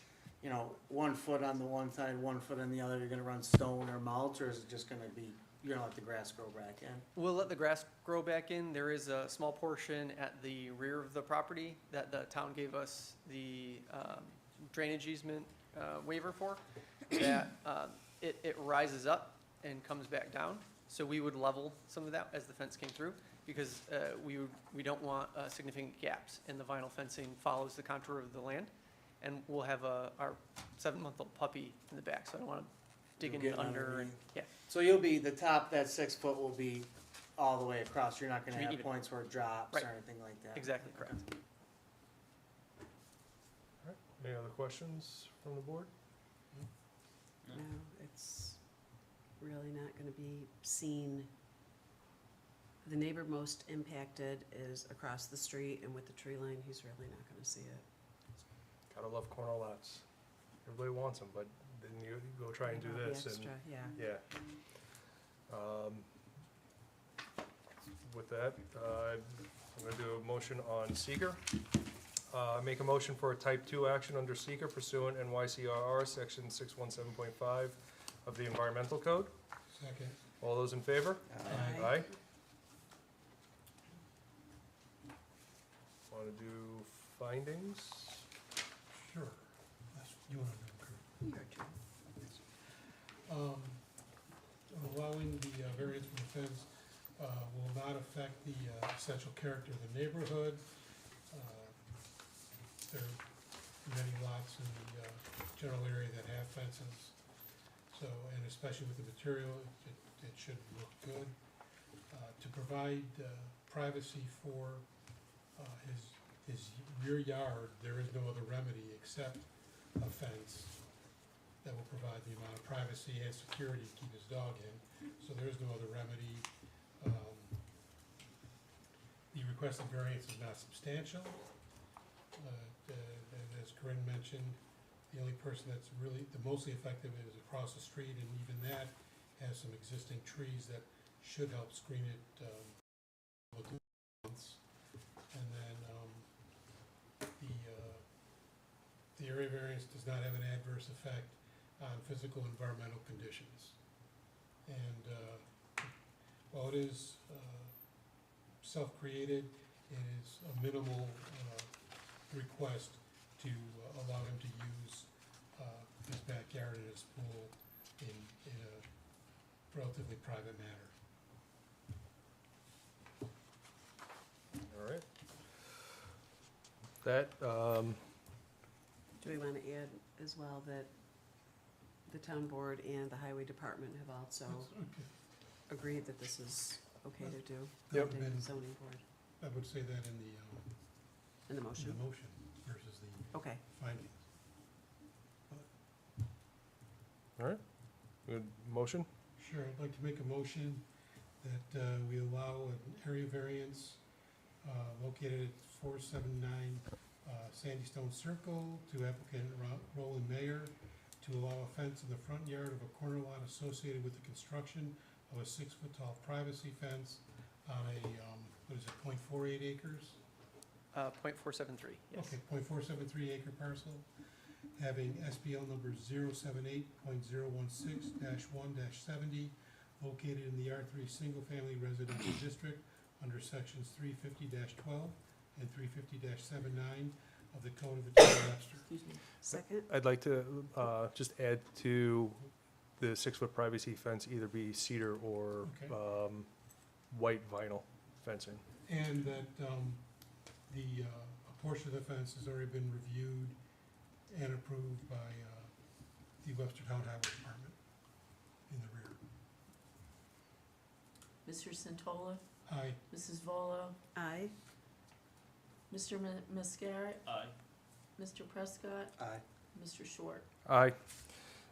1 foot on the one side, 1 foot on the other, you're gonna run stone or mulch, or is it just gonna be, you're gonna let the grass grow back in? We'll let the grass grow back in. There is a small portion at the rear of the property that the town gave us the drainage easement waiver for, that it rises up and comes back down. So we would level some of that as the fence came through, because we don't want significant gaps, and the vinyl fencing follows the contour of the land. And we'll have our 7-month-old puppy in the back, so I don't want to dig in You'll get under and, underneath. yeah. So you'll be, the top, that 6 foot will be all the way across, you're not gonna To be have even. points where it drops Right. or anything like that? Exactly correct. All right. Any other questions from the board? No, it's really not gonna be seen. The neighbor most impacted is across the street, and with the tree line, he's really not gonna see it. Gotta love corner lots. Everybody wants them, but then you go try and do You know, the this and, extra, yeah. yeah. With that, I'm gonna do a motion on seeker. Make a motion for a type 2 action under seeker pursuant NYCRR section 617.5 of the environmental code. Second. All those in favor? Aye. Aye. Want to do findings? Sure. You want to do it, Kurt? Your turn. Allowing the variance for the fence will not affect the essential character of the neighborhood. There are many lots in the general area that have fences, so, and especially with the material, it should look good. To provide privacy for his rear yard, there is no other remedy except a fence that will provide the amount of privacy and security to keep his dog in, so there is no other remedy. The requested variance is not substantial. As Corinne mentioned, the only person that's really, the mostly effective is across the street, and even that has some existing trees that should help screen it, with the months. And then, the area variance does not have an adverse effect on physical environmental conditions. And, while it is, self-created, it is a minimal, request to allow him to use his backyard and his pool in a relatively private manner. All right. That, Do we want to add as well that the town board and the highway department have also Okay. agreed that this is okay to do? Yep. The zoning board, I would say that in in the the motion? motion versus the Okay. findings. all right, good motion? Sure, I'd like to make a motion that we allow an area variance located at 479 Sandy Stone Circle to applicant Roland Mayer to allow a fence in the front yard of a corner lot associated with the construction of a 6-foot-tall privacy fence on a, what is it, .48 acres? .473, yes. Okay, .473 acre parcel, having SBL number 078.016-1-70, located in the R3 Single Family Residential District under sections 350-12 and 350-79 of the Code of the Town of Webster. Excuse me. Second? I'd like to just add to the 6-foot privacy fence either be cedar or Okay. white vinyl fencing. And that a portion of the fence has already been reviewed and approved by the Webster Town Highway Department in the rear. Mr. Santola, Aye. Mrs. Volo, Aye. Mr. Mascari, Aye. Mr. Prescott, Aye. Mr. Short. Aye.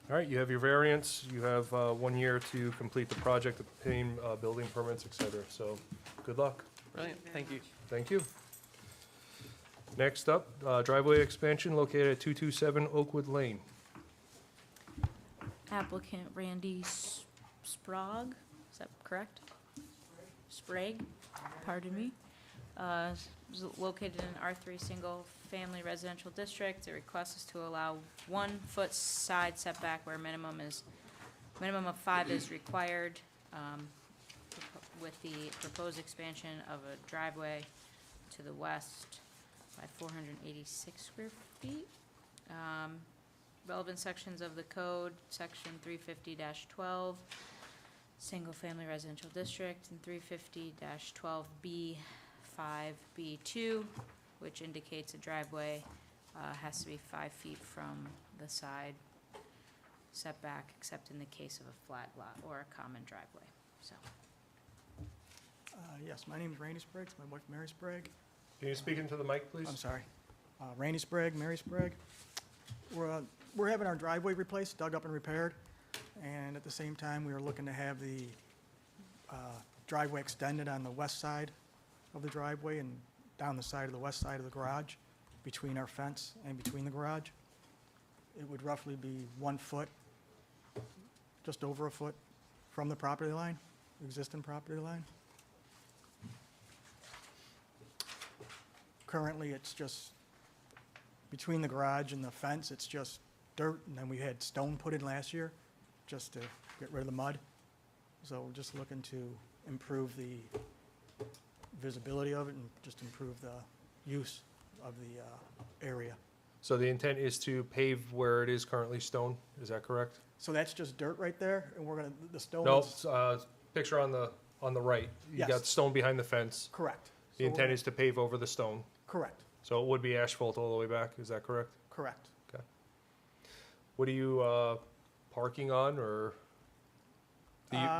All right, you have your variance, you have 1 year to complete the project, obtain building permits, et cetera, so good luck. Brilliant, thank you. Thank you. Next up, driveway expansion located at 227 Oakwood Lane. Applicant Randy Sprague, is that correct? Sprague, pardon me. Is located in R3 Single Family Residential District. The request is to allow 1 foot side setback where minimum of 5 is required, with the proposed expansion of a driveway to the west by 486 square feet. Relevant sections of the code, section 350-12, Single Family Residential District, and 350-12B 5B2, which indicates a driveway has to be 5 feet from the side setback, except in the case of a flat lot or a common driveway, so. Yes, my name is Randy Sprague, it's my wife Mary Sprague. Can you speak into the mic, please? I'm sorry. Randy Sprague, Mary Sprague. We're having our driveway replaced, dug up and repaired, and at the same time, we were looking to have the driveway extended on the west side of the driveway and down the side of the west side of the garage, between our fence and between the garage. It would roughly be 1 foot, just over a foot from the property line, existing property line. Currently, it's just between the garage and the fence, it's just dirt, and then we had stone put in last year, just to get rid of the mud. So we're just looking to improve the visibility of it and just improve the use of the area. So the intent is to pave where it is currently stone, is that correct? So that's just dirt right there, and we're gonna, the stone No, is, picture on the right. You got Yes. stone behind the fence. correct. The intent is to pave over the stone. Correct, So it would be asphalt all the way back, is that correct? correct. What are you parking on, or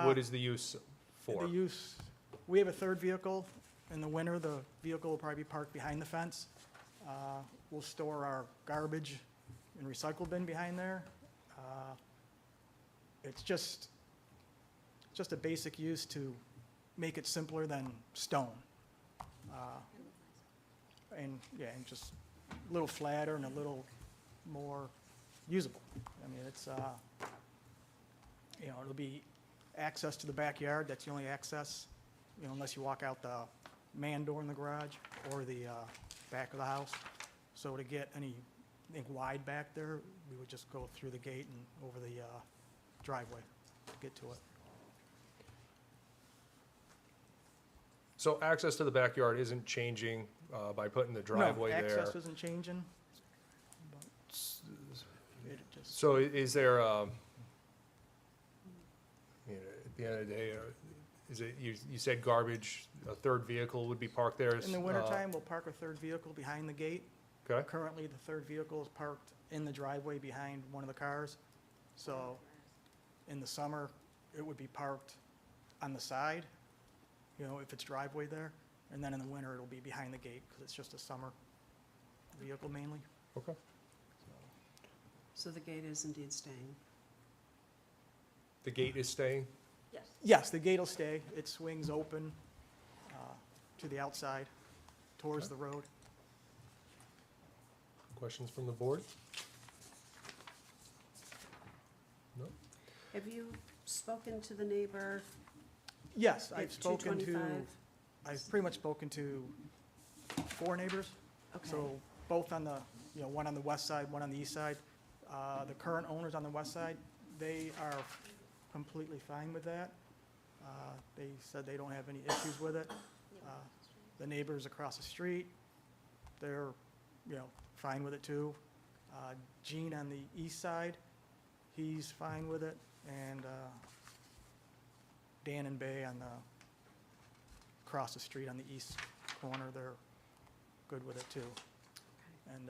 what is the use for? The use, we have a third vehicle. In the winter, the vehicle will probably be parked behind the fence. We'll store our garbage and recycle bin behind there. It's just a basic use to make it simpler than stone. And, yeah, and just a little flatter and a little more usable. I mean, it's, it'll be access to the backyard, that's the only access, unless you walk out the man door in the garage or the back of the house. So to get anything wide back there, we would just go through the gate and over the driveway to get to it. So access to the backyard isn't changing by putting the driveway No, there? access isn't changing. But it just, So is there, at the end of the day, is it, you said garbage, a third vehicle would be parked there? In the wintertime, we'll park a third vehicle behind the gate. Okay, Currently, the third vehicle is parked in the driveway behind one of the cars. So in the summer, it would be parked on the side, you know, if it's driveway there. And then in the winter, it'll be behind the gate because it's just a summer vehicle mainly. okay. So the gate is indeed staying. The gate is staying? Yes. Yes, the gate will stay. It swings open to the outside towards the road. Questions from the board? No? Have you spoken to the neighbor Yes, at I've spoken to, 225? I've pretty much spoken to 4 neighbors. Okay. So both on the, you know, one on the west side, one on the east side. The current owners on the west side, they are completely fine with that. They said they don't have any issues with it. The neighbors across the street, they're, you know, fine with it too. Gene on the east side, he's fine with it. And Dan and Bay on the, across the street on the east corner, they're good with it too. And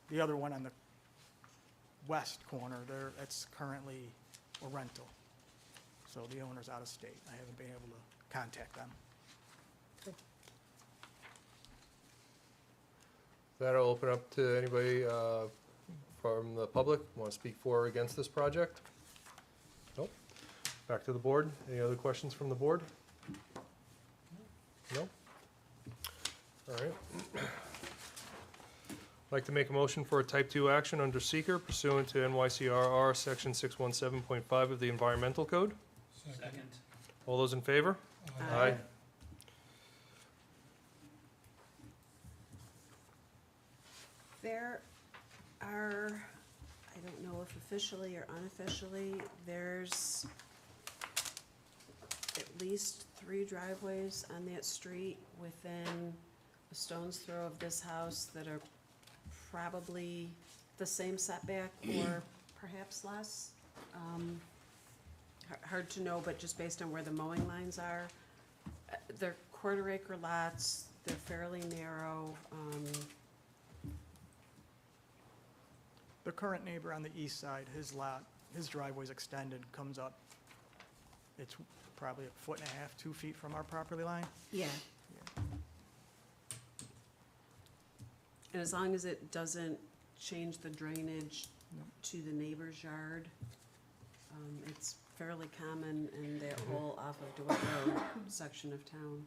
the other one on the west corner, there, it's currently a rental. So the owner's out of state. I haven't been able to contact them. That'll open up to anybody from the public, want to speak for or against this project? Nope. Back to the board. Any other questions from the board? No? All right. I'd like to make a motion for a type 2 action under seeker pursuant to NYCRR section 617.5 of the Environmental Code. Second. All those in favor? Aye. There are, I don't know if officially or unofficially, there's at least 3 driveways on that street within a stone's throw of this house that are probably the same setback or perhaps less. Hard to know, but just based on where the mowing lines are. They're quarter-acre lots, they're fairly narrow. The current neighbor on the east side, his lot, his driveway's extended, comes up. It's probably 1.5 feet, 2 feet from our property line. Yeah. And as long as it doesn't change the drainage No. to the neighbor's yard, it's fairly common in that whole off of DeWitt Road section of town.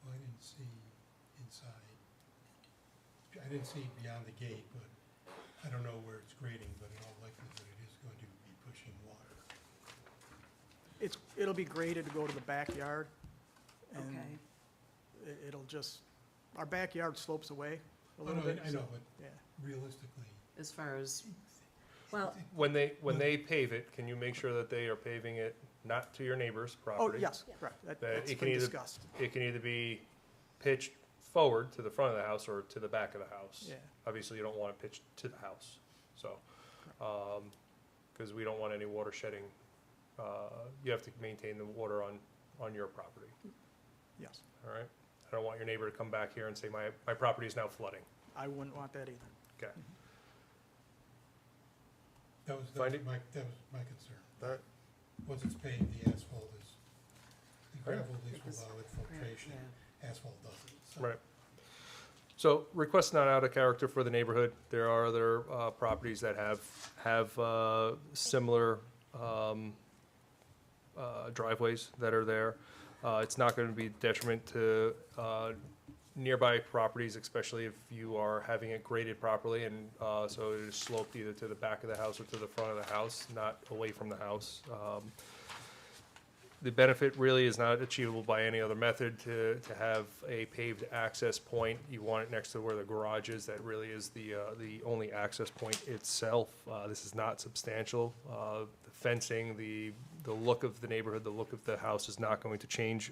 Well, I didn't see inside. I didn't see beyond the gate, but I don't know where it's grading, but in all likelihood, it is going to be pushing water. It'll be graded to go to the backyard. And Okay. it'll just, our backyard slopes away a Oh, little no, bit. I know, so, but Yeah. realistically, As far as, well, When they pave it, can you make sure that they are paving it not to your neighbor's Oh, property? yes, correct. That That's it can been either- discussed. It can either be pitched forward to the front of the house or to the back of the house. Yeah. Obviously, you don't want it pitched to the house, so, because we don't want any water shedding. You have to maintain the water on your property, Yes. all right? I don't want your neighbor to come back here and say, my property is now flooding. I wouldn't want that either. Okay, that was Find my concern. all right. Once it's paved, the asphalt is, the Right. gravel at least will Because- allow infiltration, yeah. asphalt doesn't. So Right. So request not out of character for the neighborhood. There are other properties that have similar driveways that are there. It's not going to be detriment to nearby properties, especially if you are having it graded properly and so it is sloped either to the back of the house or to the front of the house, not away from the house. The benefit really is not achievable by any other method to have a paved access point. You want it next to where the garage is. That really is the only access point itself. This is not substantial. The fencing, the the look of the neighborhood, the look of the house is not going to change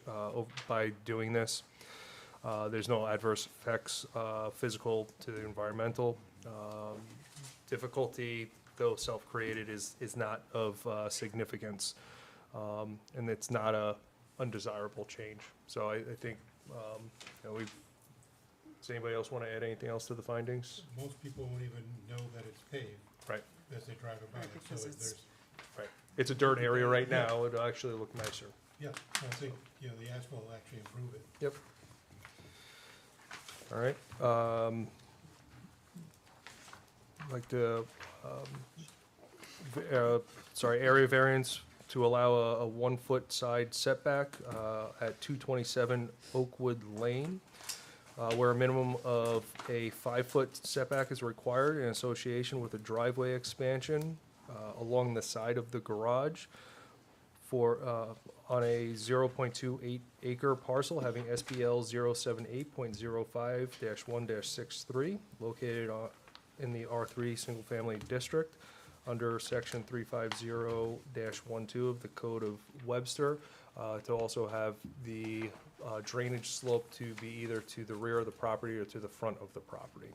by doing this. There's no adverse effects, physical to the environmental. Difficulty, though self-created, is not of significance, and it's not a undesirable change. So I think, does anybody else want to add anything else to the findings? Most people won't even know that it's paved Right. as they drive about Right, it, because so it's- there's, Right. It's a dirt area right now, it'll actually look nicer. yeah, I think, the asphalt will actually improve it. Yep. All right, I'd like to, area variance to allow a 1-foot side setback at 227 Oakwood Lane, where a minimum of a 5-foot setback is required in association with a driveway expansion along the side of the garage for, on a 0.28 acre parcel having SBL 078.05-1-63, located in the R3 Single Family District, under section 350-12 of the Code of Webster, to also have the drainage slope to be either to the rear of the property or to the front of the property.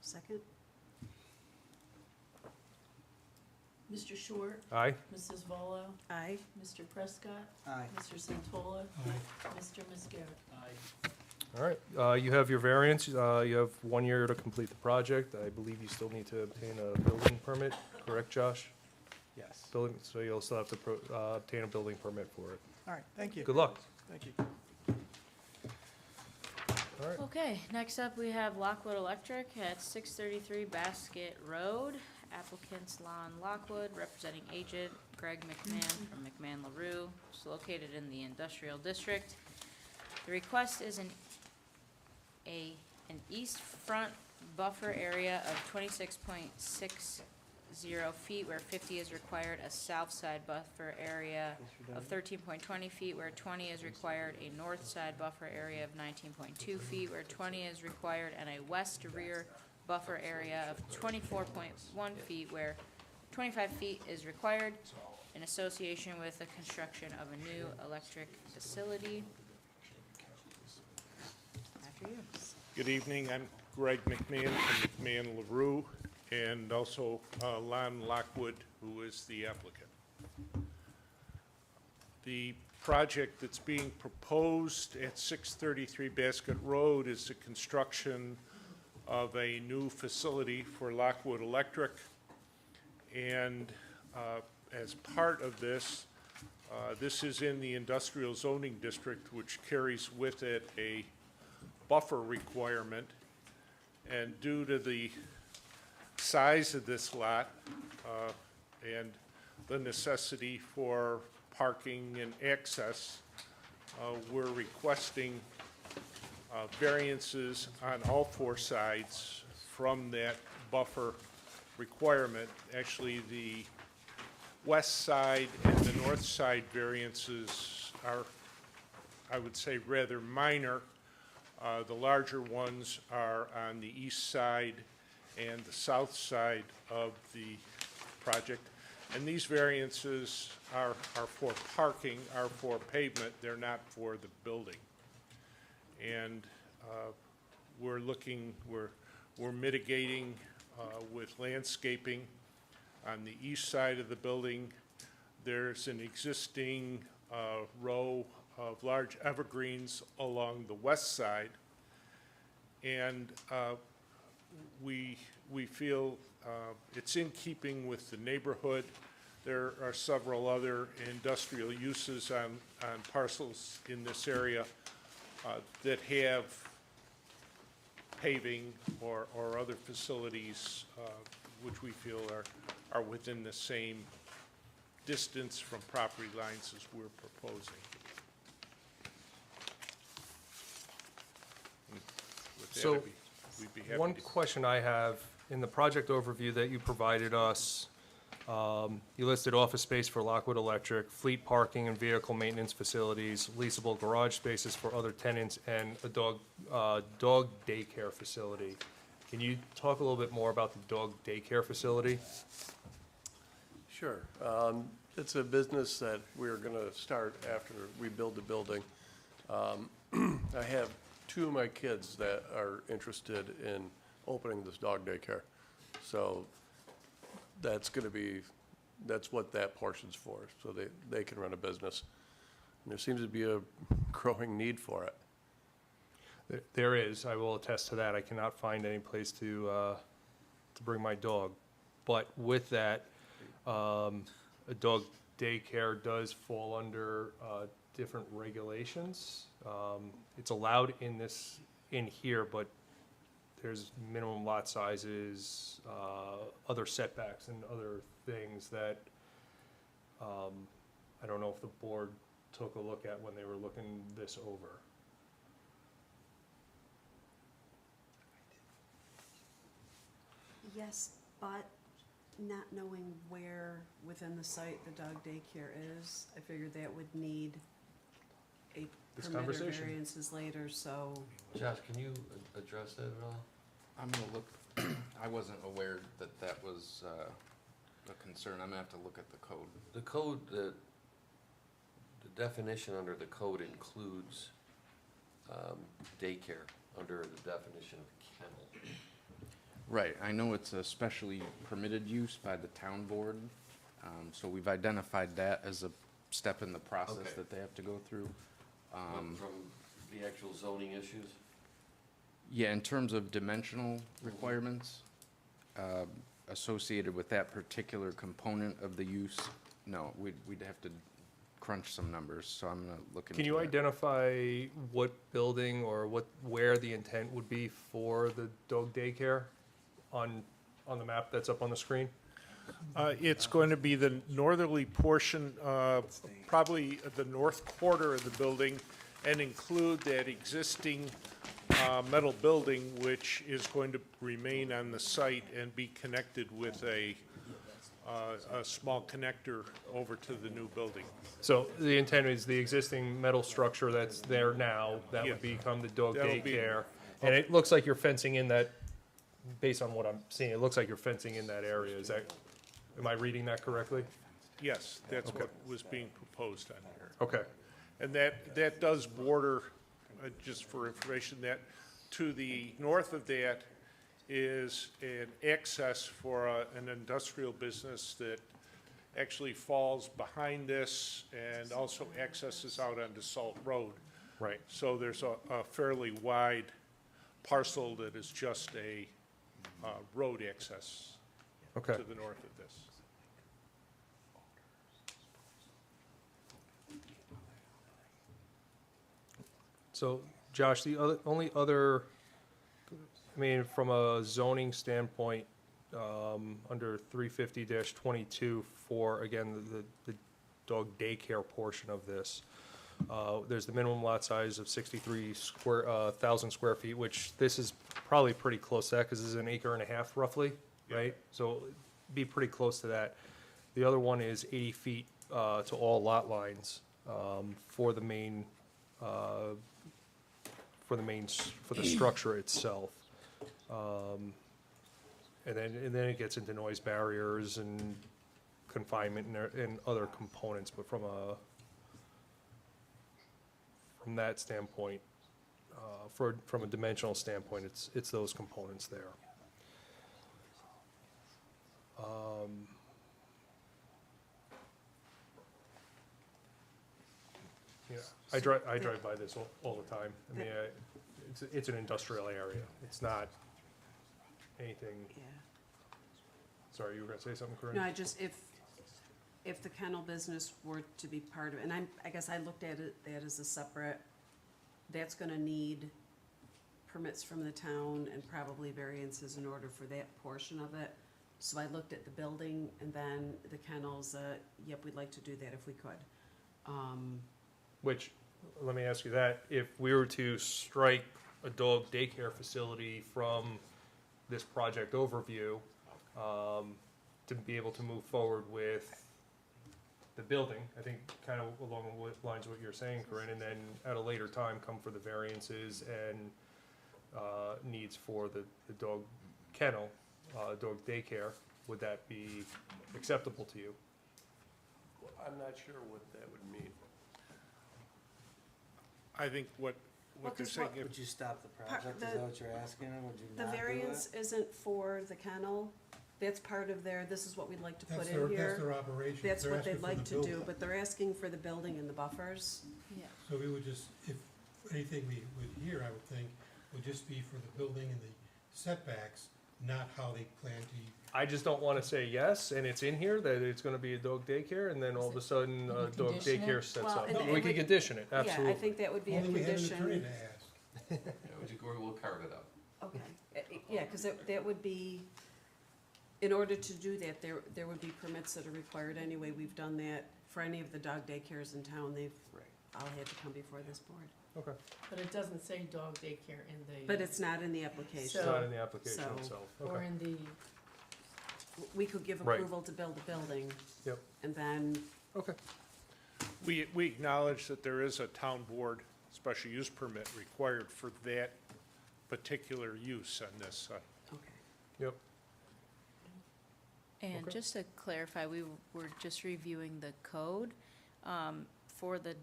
Second? Mr. Short, Aye? Mrs. Volo, Aye. Mr. Prescott, Aye. Mr. Santola, Aye. Mr. Mascara. Aye. All right, you have your variance, you have 1 year to complete the project. I believe you still need to obtain a building permit, correct, Josh? Yes. Building, so you'll still have to obtain a building permit for it. All right, thank you. Good luck. Thank you. All right, Okay, next up, we have Lockwood Electric at 633 Basket Road. Applicants Lon Lockwood, representing agent Greg McMahon from McMahon LaRue. It's located in the industrial district. The request is an east front buffer area of 26.60 feet where 50 is required, a south side buffer area of 13.20 feet where 20 is required, a north side buffer area of 19.2 feet where 20 is required, and a west rear buffer area of 24.1 feet where 25 feet is required in association with the construction of a new electric facility. After you. Good evening, I'm Greg McMahon from McMahon LaRue, and also Lon Lockwood, who is the applicant. The project that's being proposed at 633 Basket Road is the construction of a new facility for Lockwood Electric, and as part of this, this is in the industrial zoning district, which carries with it a buffer requirement, and due to the size of this lot and the necessity for parking and access, we're requesting variances on all 4 sides from that buffer requirement. Actually, the west side and the north side variances are, I would say, rather minor. The larger ones are on the east side and the south side of the project. And these variances are for parking, are for pavement, they're not for the building. And we're mitigating with landscaping on the east side of the building. There's an existing row of large evergreens along the west side, and we feel it's in keeping with the neighborhood. There are several other industrial uses on parcels in this area that have paving or other facilities which we feel are within the same distance from property lines as we're proposing. With that, So, we'd be happy one to- question I have, in the project overview that you provided us, you listed office space for Lockwood Electric, fleet parking and vehicle maintenance facilities, leasable garage spaces for other tenants, and a dog daycare facility. Can you talk a little bit more about the dog daycare facility? Sure. it's a business that we're gonna start after we build the building. I have 2 of my kids that are interested in opening this dog daycare. So that's what that portion's for, so they can run a business. And there seems to be a growing need for it. There is, I will attest to that. I cannot find any place to bring my dog. But with that, a dog daycare does fall under different regulations. It's allowed in here, but there's minimum lot sizes, other setbacks and other things that I don't know if the board took a look at when they were looking this over. Yes, but not knowing where within the site the dog daycare is, I figured that would need a This permit or conversation. variances later, so. Josh, can you address that at all? I'm gonna look, I wasn't aware that that was a concern. I'm gonna have to look at the code. The code, the definition under the code includes daycare under the definition of kennel. Right, I know it's a specially permitted use by the town board, so we've identified that as a step in the process Okay. that they have to go through. From the actual zoning issues? Yeah, in terms of dimensional requirements, associated with that particular component of the use, no, we'd have to crunch some numbers, so I'm gonna look into Can you that. identify what building or where the intent would be for the dog daycare on the map that's up on the screen? It's going to be the northerly portion, probably the north quarter of the building, and include that existing metal building, which is going to remain on the site and be connected with a small connector over to the new building. So the intent is the existing metal structure that's there now, that Yeah. would become the dog That'll be- daycare. And it looks like you're fencing in that, based on what I'm seeing, it looks like you're fencing in that area. Is that, am I reading that correctly? Yes, that's Okay. what was being proposed on here. Okay. And that does border, just for information, that to the north of that is an access for an industrial business that actually falls behind this and also accesses out onto Salt Road. Right. So there's a fairly wide parcel that is just a road access Okay. to the north of this. So, Josh, the only other, I mean, from a zoning standpoint, under 350-22 for, again, the dog daycare portion of this, there's the minimum lot size of 63,000 square feet, which this is probably pretty close to that, because this is an acre and a half roughly, right? So be pretty close to that. The other one is 80 feet to all lot lines for the main, for the structure itself. And then it gets into noise barriers and confinement and other components, but from that standpoint, from a dimensional standpoint, it's those components there. Yeah, I drive by this all the time. I mean, it's an industrial area. It's not anything, Yeah. sorry, you were gonna say something, Corinne? No, I just, if the kennel business were to be part of it, and I guess I looked at it, that as a separate, that's gonna need permits from the town and probably variances in order for that portion of it. So I looked at the building and then the kennels, yep, we'd like to do that if we could. Which, let me ask you that, if we were to strike a dog daycare facility from this project overview, to be able to move forward with the building, I think kind of along the lines of what you're saying, Corinne, and then at a later time come for the variances and needs for the dog kennel, dog daycare, would that be acceptable to you? I'm not sure what that would mean. I think what Well, they're 'cause saying, what- if Would you stop the project, is the- that what you're asking, or would you The not do variance it? isn't for the kennel, that's part of their, this is what we'd like to put That's in their, here. that's their operation. That's They're what asking they'd for like the to do, building. but they're asking for the building and the buffers. Yeah. So we would just, if anything we would hear, I would think, would just be for the building and the setbacks, not how they plan to. I just don't wanna say yes, and it's in here, that it's gonna be a dog daycare, and then all of a sudden, You a can dog condition it? daycare sets Well, up. and it We could would- condition it, Yeah, absolutely. I think that would be a Only we had an attorney condition. to ask. Yeah, we'll carve it out. Okay, yeah, cause that would be, in order to do that, there would be permits that are required anyway. We've done that for any of the dog daycares in town, they've all had to come before this board. Okay, But it doesn't say dog daycare in the. But it's not in the application. it's not in the application So- itself, Or okay. in the, We could give Right. approval to build a building. Yep. And then, Okay, we acknowledge that there is a town board special use permit required for that particular use on this. okay. yep, And Okay. just to clarify, we were just reviewing the code. For the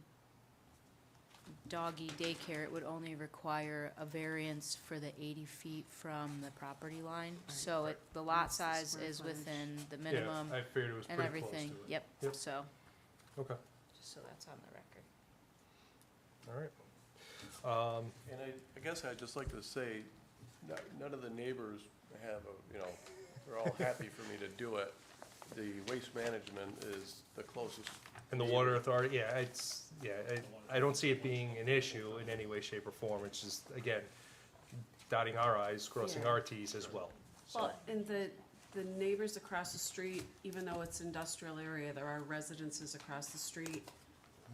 doggy daycare, it would only require a variance for the 80 feet from the property line. So the lot That's the size square is footage. within the yeah, minimum I figured it was and pretty close to everything. it. Yep, Yep. so, Okay, just so that's on the record. all right. And I guess I'd just like to say, none of the neighbors have a, they're all happy for me to do it. The waste management is the closest. And the water authority, I don't see it being an issue in any way, shape, or form. It's just, again, dotting our i's, crossing Yeah. our t's as well. So, Well, and the neighbors across the street, even though it's industrial area, there are residences across the street.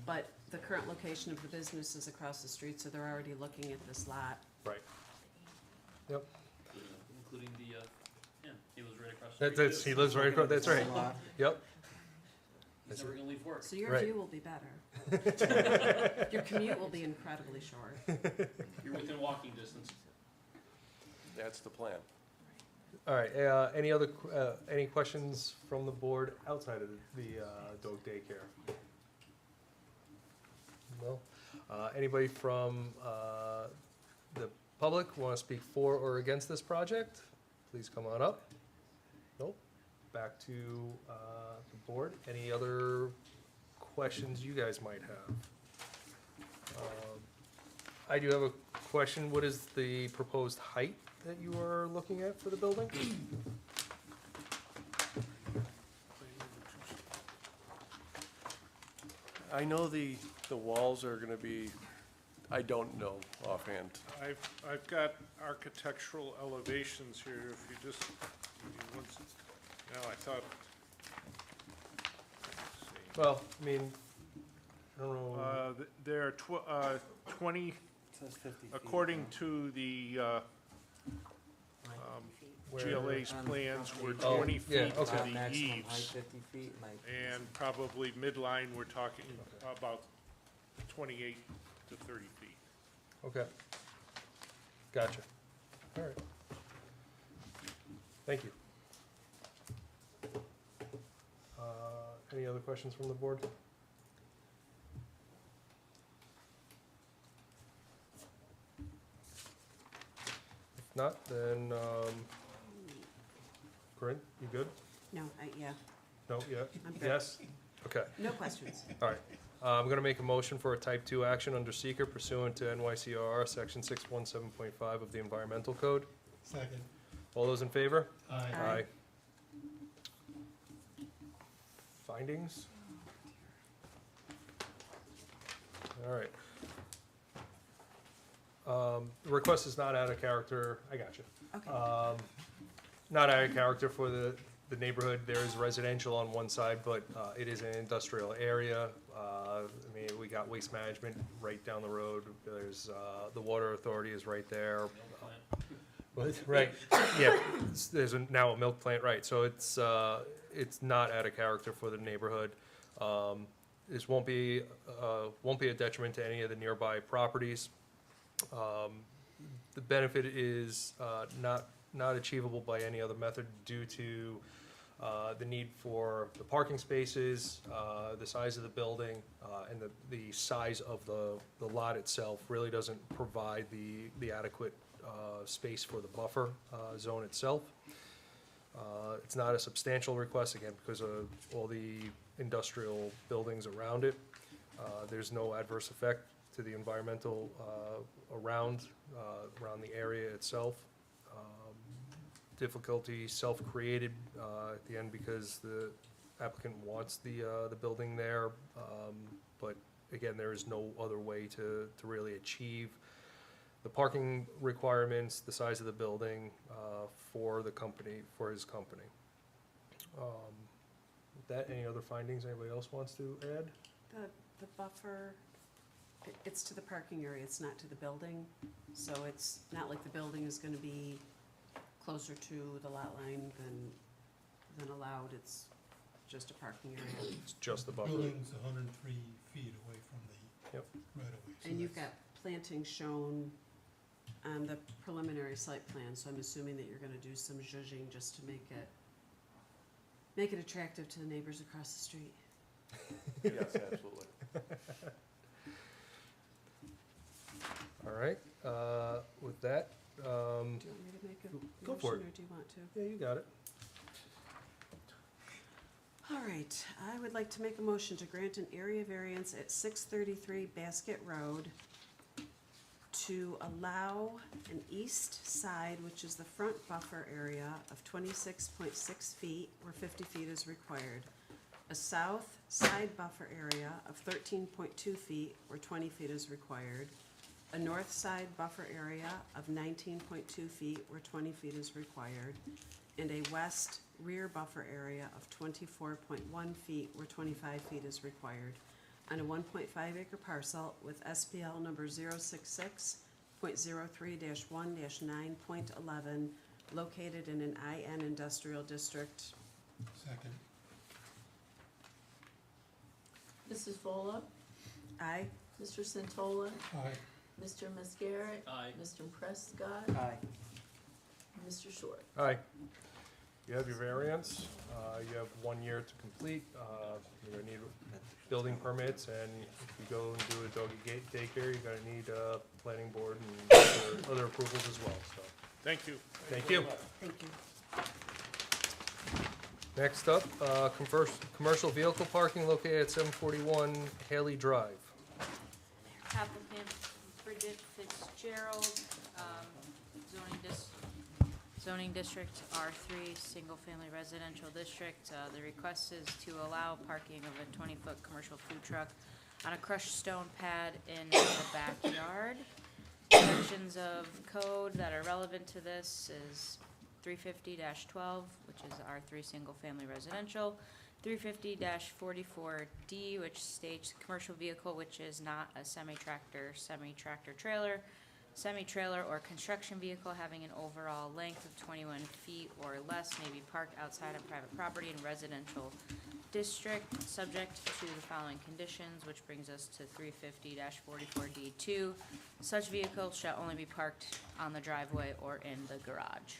But the current location of the business is across the street, so they're already looking at this lot. right. Yep, Including the, he lives right across the street. that's, he lives right across, that's right. Lot. Yep, He's never gonna leave work. So your Right. view will be better. Your commute will be incredibly short. You're within walking distance. That's the plan. all right, any questions from the board outside of the dog daycare? No? Anybody from the public want to speak for or against this project? Please come on up. Nope. Back to the board. Any other questions you guys might have? I do have a question. What is the proposed height that you are looking at for the building? I know the walls are gonna be, I don't know offhand. I've got architectural elevations here, if you just, give me one sec. I thought, let's see. Well, I mean, I don't know. There are 20, It says 50 feet. according to the Where- GLA's On- plans, on were the- 20 yeah, feet okay. to the Maximum height, eaves. 50 feet, And probably midline, we're talking about 28 to 30 feet. Okay. Gotcha. All right. Thank you. Any other questions from the board? If not, then, Corinne, you good? No, yeah, No, yeah, I'm good. yes? Okay. no questions. All right. I'm gonna make a motion for a type 2 action under seeker pursuant to NYCR section 617.5 of the Environmental Code. Second. All those in favor? Aye. Findings? All right. The request is not out of character, I got you. Okay, Not out of character for the neighborhood. There is residential on one side, but it is an industrial area. I mean, we got waste management right down the road. There's, the water authority is right there. Right, yeah, there's now a milk plant, right, so it's not out of character for the neighborhood. This won't be a detriment to any of the nearby properties. The benefit is not achievable by any other method due to the need for the parking spaces, the size of the building, and the size of the lot itself really doesn't provide the adequate space for the buffer zone itself. It's not a substantial request, again, because of all the industrial buildings around it. There's no adverse effect to the environmental around the area itself. Difficulty self-created at the end because the applicant wants the building there. But again, there is no other way to really achieve the parking requirements, the size of the building for the company, for his company. With that, any other findings anybody else wants to add? The buffer, it's to the parking area, it's not to the building. So it's not like the building is gonna be closer to the lot line than allowed. It's just a parking area. It's just the buffer. Building's 103 feet away from the Yep. right-of-way. so And you've that's- got planting shown on the preliminary site plan, so I'm assuming that you're gonna do some zhuzhing just to make it attractive to the neighbors across the street. Yes, absolutely. All right, with that, Do you want me to make a Go for motion, it. or do you want to? yeah, you got it. All right, I would like to make a motion to grant an area variance at 633 Basket Road to allow an east side, which is the front buffer area, of 26.6 feet, where 50 feet is required. A south side buffer area of 13.2 feet, where 20 feet is required. A north side buffer area of 19.2 feet, where 20 feet is required. And a west rear buffer area of 24.1 feet, where 25 feet is required, on a 1.5 acre parcel with SPL number 066.03-1-9.11, located in an IN industrial district. Second. Mrs. Fuller, Aye. Mr. Santola, Aye. Mr. Mascaro, Aye. Mr. Prescott, Aye. Mr. Short. Aye. You have your variance, you have 1 year to complete, you're gonna need building permits, and if you go and do a doggy daycare, you're gonna need a planning board and other approvals as well, so, Thank you. thank you. Thank you. Next up, commercial vehicle parking located at 741 Haley Drive. Applicant Bridget Fitzgerald, zoning district R3, single-family residential district. The request is to allow parking of a 20-foot commercial food truck on a crushed stone pad in the backyard. Sections of code that are relevant to this is 350-12, which is R3 single-family residential, 350-44D, which states commercial vehicle which is not a semi-tractor, trailer, semi-trailer or construction vehicle having an overall length of 21 feet or less may be parked outside on private property in residential district, subject to the following conditions, which brings us to 350-44D2. Such vehicles shall only be parked on the driveway or in the garage.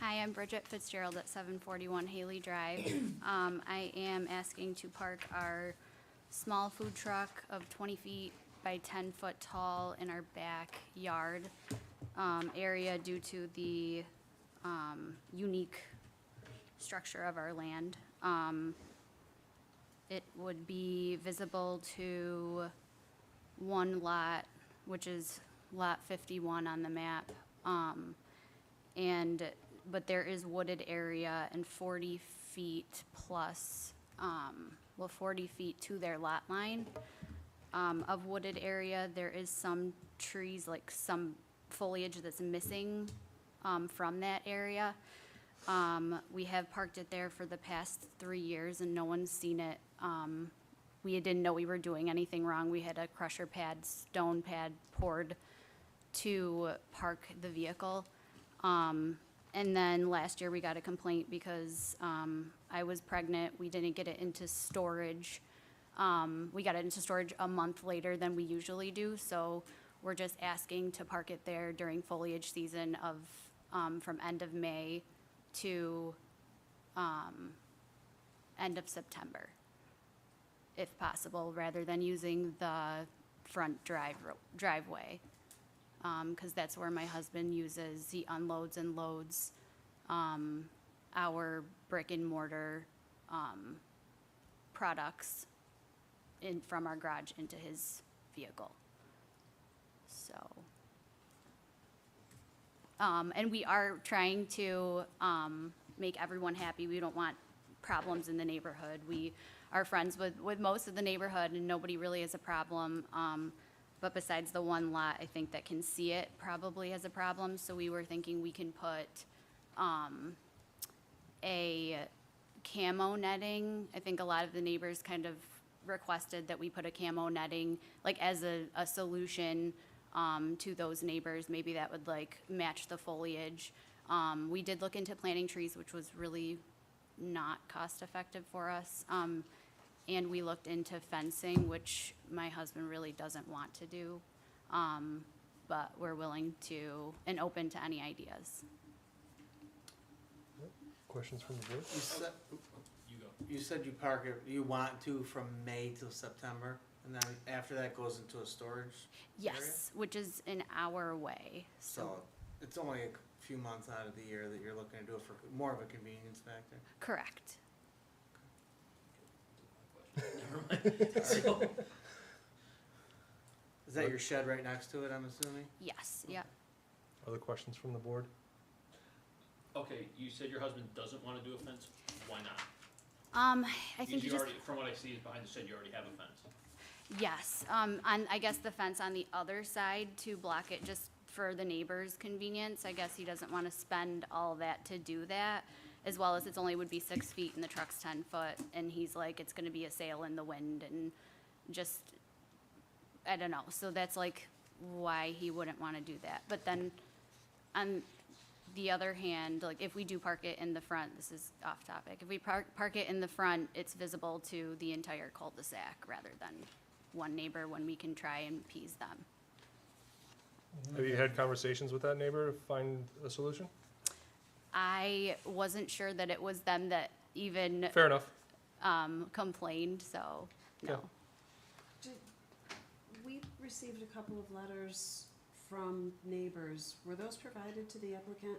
Hi, I'm Bridget Fitzgerald at 741 Haley Drive. I am asking to park our small food truck of 20 feet by 10 foot tall in our backyard area due to the unique structure of our land. It would be visible to one lot, which is lot 51 on the map. But there is wooded area and 40 feet plus, 40 feet to their lot line of wooded area. There is some trees, like some foliage that's missing from that area. We have parked it there for the past 3 years and no one's seen it. We didn't know we were doing anything wrong. We had a crusher pad, stone pad poured to park the vehicle. And then last year we got a complaint because I was pregnant. We didn't get it into storage. We got it into storage a month later than we usually do. So we're just asking to park it there during foliage season of from end of May to, end of September, if possible, rather than using the front driveway. Cause that's where my husband uses, he unloads and loads, our brick and mortar, products from our garage into his vehicle. So, and we are trying to, make everyone happy. We don't want problems in the neighborhood. We are friends with most of the neighborhood and nobody really has a problem. But besides the one lot, I think that can see it probably has a problem. So we were thinking we can put, a camo netting. I think a lot of the neighbors kind of requested that we put a camo netting, like as a solution, to those neighbors. Maybe that would like match the foliage. We did look into planting trees, which was really not cost effective for us. And we looked into fencing, which my husband really doesn't want to do. But we're willing to and open to any ideas. Questions from the board? You go. You said you park it, you want to from May till September, and then after that goes into a storage area? Yes, which is an hour away. So it's only a few months out of the year that you're looking to do it for more of a convenience factor? Correct. Never mind. So, Is that your shed right next to it, I'm assuming? Yes, yep. Other questions from the board? okay, you said your husband doesn't wanna do a fence, why not? I think Because he you just, already, from what I see behind the shed, you already have a fence. yes, on, I guess the fence on the other side to block it just for the neighbor's convenience. I guess he doesn't wanna spend all that to do that, as well as it's only would be 6 feet and the truck's 10 foot, and he's like, it's gonna be a sail in the wind and just, I don't know, so that's like why he wouldn't wanna do that. But then, on the other hand, like if we do park it in the front, this is off topic, if we park it in the front, it's visible to the entire cul-de-sac rather than one neighbor when we can try and appease them. Have you had conversations with that neighbor to find a solution? I wasn't sure that it was them that even Fair enough. complained, so, no. Okay. We received a couple of letters from neighbors. Were those provided to the applicant?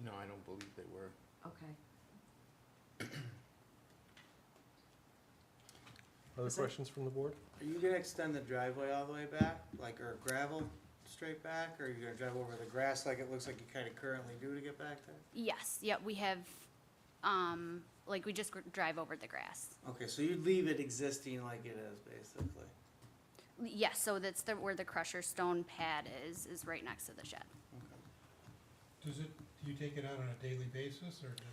No, I don't believe they were. Okay. Other Is there- questions from the board? Are you gonna extend the driveway all the way back, like, or gravel straight back, or are you gonna drive over the grass like it looks like you kinda currently do to get back there? Yes, yeah, we have, like, we just drive over the grass. Okay, so you'd leave it existing like it is, basically? Yes, so that's where the crusher stone pad is right next to the shed. Do you take it out on a daily basis, or just?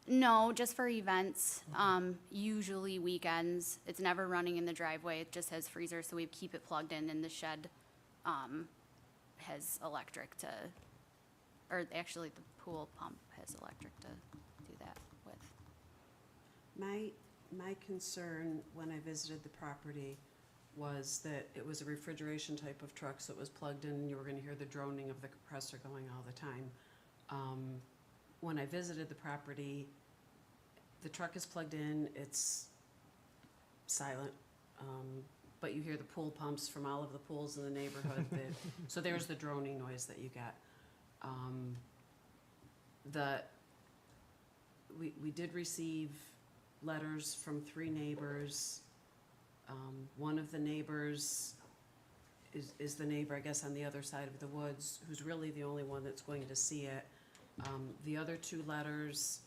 No, just for events, usually weekends. It's never running in the driveway, it just has freezer, so we keep it plugged in, and the shed, has electric to, or actually the pool pump has electric to do that with. My concern when I visited the property was that it was a refrigeration type of truck, so it was plugged in, and you were gonna hear the droning of the compressor going all the time. When I visited the property, the truck is plugged in, it's silent, but you hear the pool pumps from all of the pools in the neighborhood, so there's the droning noise that you get. We did receive letters from 3 neighbors. One of the neighbors is the neighbor, I guess, on the other side of the woods, who's really the only one that's going to see it. The other 2 letters,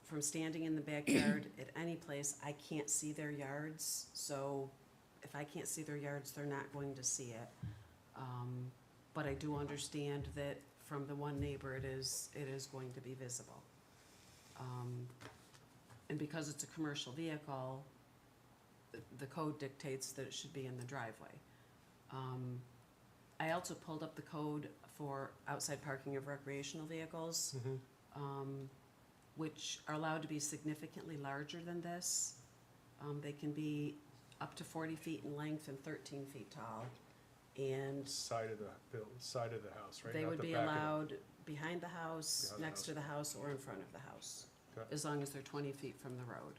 from standing in the backyard at any place, I can't see their yards, so if I can't see their yards, they're not going to see it. But I do understand that from the one neighbor, it is going to be visible. And because it's a commercial vehicle, the code dictates that it should be in the driveway. I also pulled up the code for outside parking of recreational vehicles, which are allowed to be significantly larger than this. They can be up to 40 feet in length and 13 feet tall. And Side of the house, right? they Not would the be back of the- allowed behind the house, Behind the next house. to the house, or in front of the house, Okay. as long as they're 20 feet from the road.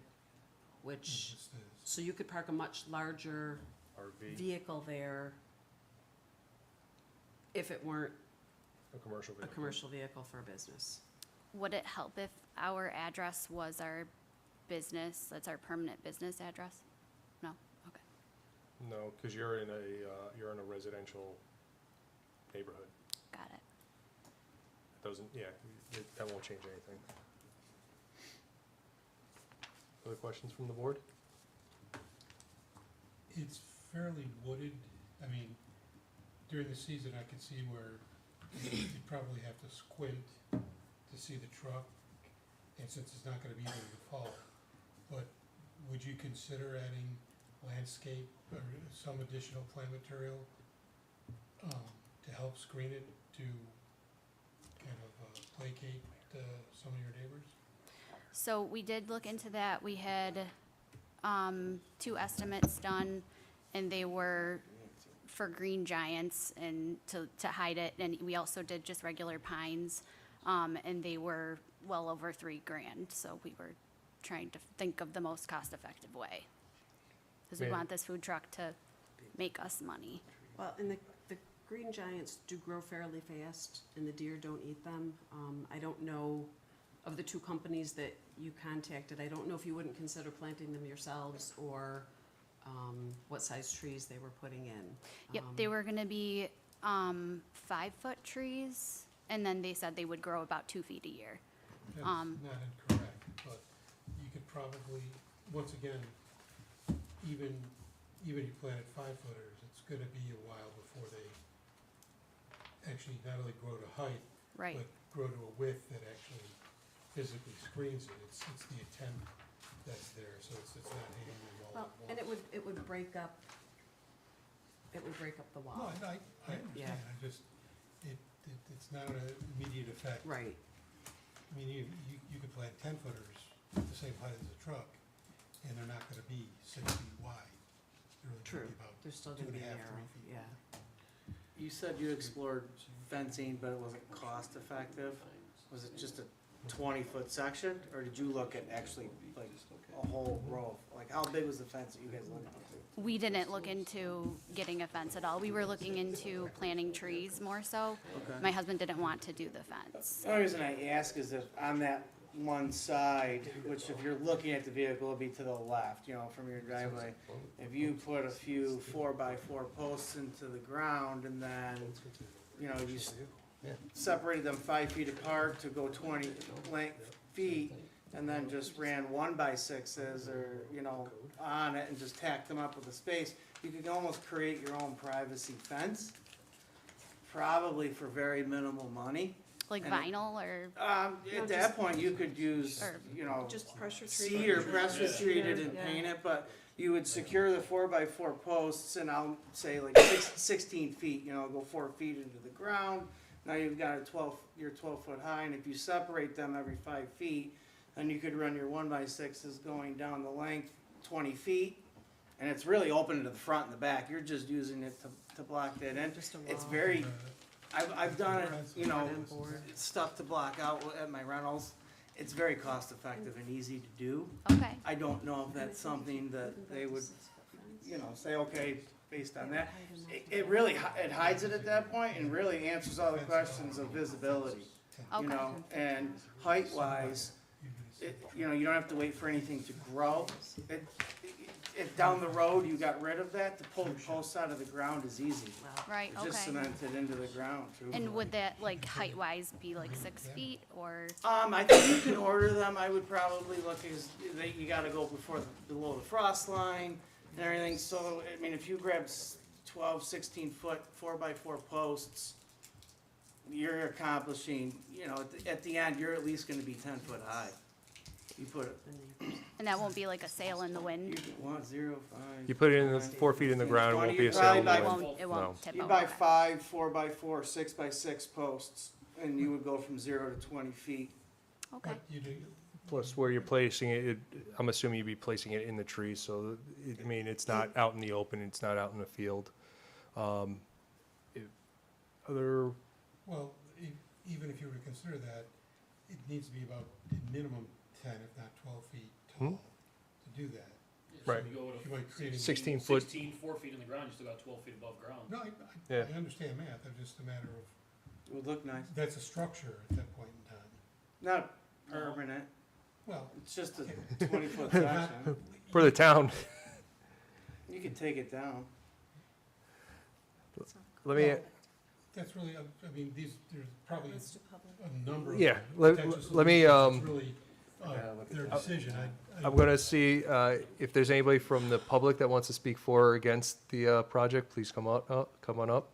Which, Just as- so you could park a much larger RV, vehicle there if it weren't a commercial a vehicle. commercial vehicle for a business. Would it help if our address was our business, that's our permanent business address? No? Okay. No, because you're in a residential neighborhood. Got it. It doesn't, yeah, that won't change anything. Other questions from the board? It's fairly wooded. I mean, during the season, I could see where you'd probably have to squint to see the truck, and since it's not gonna be there in the fall. But would you consider adding landscape or some additional plant material to help screen it, to kind of placate some of your neighbors? So we did look into that. We had 2 estimates done, and they were for green giants and to hide it. And we also did just regular pines, and they were well over $3,000. So we were trying to think of the most cost-effective way, because we Man. want this food truck to make us money. Well, and the green giants do grow fairly fast, and the deer don't eat them. I don't know, of the 2 companies that you contacted, I don't know if you wouldn't consider planting them yourselves, or what size trees they were putting in. Yep, they were gonna be 5-foot trees, and then they said they would grow about 2 feet a year. That's not incorrect, but you could probably, once again, even if you planted 5-footers, it's gonna be a while before they actually not only grow to height, Right. but grow to a width that actually physically screens it. It's the intent that's there, so it's not hitting them all Well, at once. and it would break up the No, wall. I Yeah. understand, it's not an immediate effect. Right. I mean, you could plant 10-footers the same height as a truck, and they're not gonna be 6 feet wide. They're only True. gonna be about They're still gonna be 2.5, narrow, 3 feet. yeah. You said you explored fencing, but it wasn't cost effective. Was it just a 20-foot section, or did you look at actually like a whole row? Like, how big was the fence that you guys looked into? We didn't look into getting a fence at all. We were looking into planting trees more so. Okay. My husband didn't want to do the fence. The only reason I ask is if on that one side, which if you're looking at the vehicle, it'll be to the left, from your driveway. If you put a few 4x4 posts into the ground and then, you separated them 5 feet apart to go 20 feet, and then just ran 1x6s or, on it and just tacked them up with a space, you could almost create your own privacy fence, probably for very minimal money. Like And vinyl or, At that point, you could use, Or- Just pressure treated. seed or pressure treated and Yeah. paint it, but you would secure the 4x4 posts, and I'll say like 16 feet, go 4 feet into the ground. Now you've got you're 12 foot high, and if you separate them every 5 feet, then you could run your 1x6s going down the length 20 feet, and it's really open to the front and the back. You're just using it to block that in. Just a It's wall. very, Uh, I've done it, Board. stuff to block out at my rentals. It's very cost effective and easy to do. okay. I don't know if that's something that they would, say, okay, based on that. It really, it hides it at that point and really answers all the questions of visibility, Okay. and height wise, you don't have to wait for anything to grow. If down the road you got rid of that, to pull the posts out of the ground is easy. Right, It's just okay. cemented into the ground too. And would that, like, height-wise be like 6 feet or, I think you can order them. I would probably look as you got to go below the frost line and everything. So I mean, if you grab 12, 16 foot 4x4 posts, you're accomplishing. At the end, you're at least going to be 10 foot high. You put it. and that won't be like a sail in the wind? 1, 0, 5. You put it in the 4 feet in the ground, it won't be a You'd sail probably in the buy- It wind. won't, it No. won't tip You over? buy 5 4x4, 6x6 posts, and you would go from 0 to 20 feet. Okay, But you do, Plus, where you're placing it, I'm assuming you'd be placing it in the trees, so, it's not out in the open, it's not out in the field. Other, Well, even if you were to consider that, it needs to be about a minimum 10, if not 12 feet tall to do that. So Right. you go with a You might create a- 16 foot. 16, 4 feet in the ground, you still got 12 feet above ground. No, Yeah. I understand math, it's just a matter of, It would look nice. that's a structure at that point in time. Not permanent, Well, it's just a 20-foot section. for the town, You could take it down. let me, that's really, I mean, there's probably Let's do public. a number of. Yeah, potential let me, solutions. It's really, their decision. I'm gonna see, if there's anybody from the public that wants to speak for or against the, project, please come on up.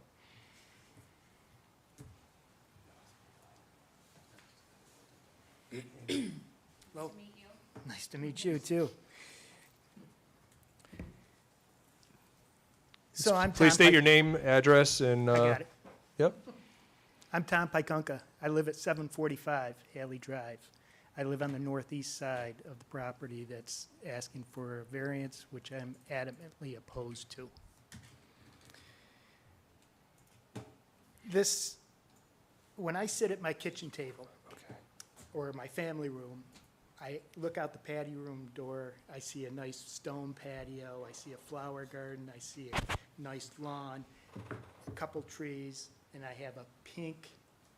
Well, nice to meet you too. So I'm Tom. Please state your name, address, and, I got it. Yep, I'm Tom Pikunka. I live at 745 Haley Drive. I live on the northeast side of the property that's asking for a variance, which I'm adamantly opposed to. This, when I sit at my kitchen table or my family room, I look out the patio room door, I see a nice stone patio, I see a flower garden, I see a nice lawn, a couple trees, and I have a pink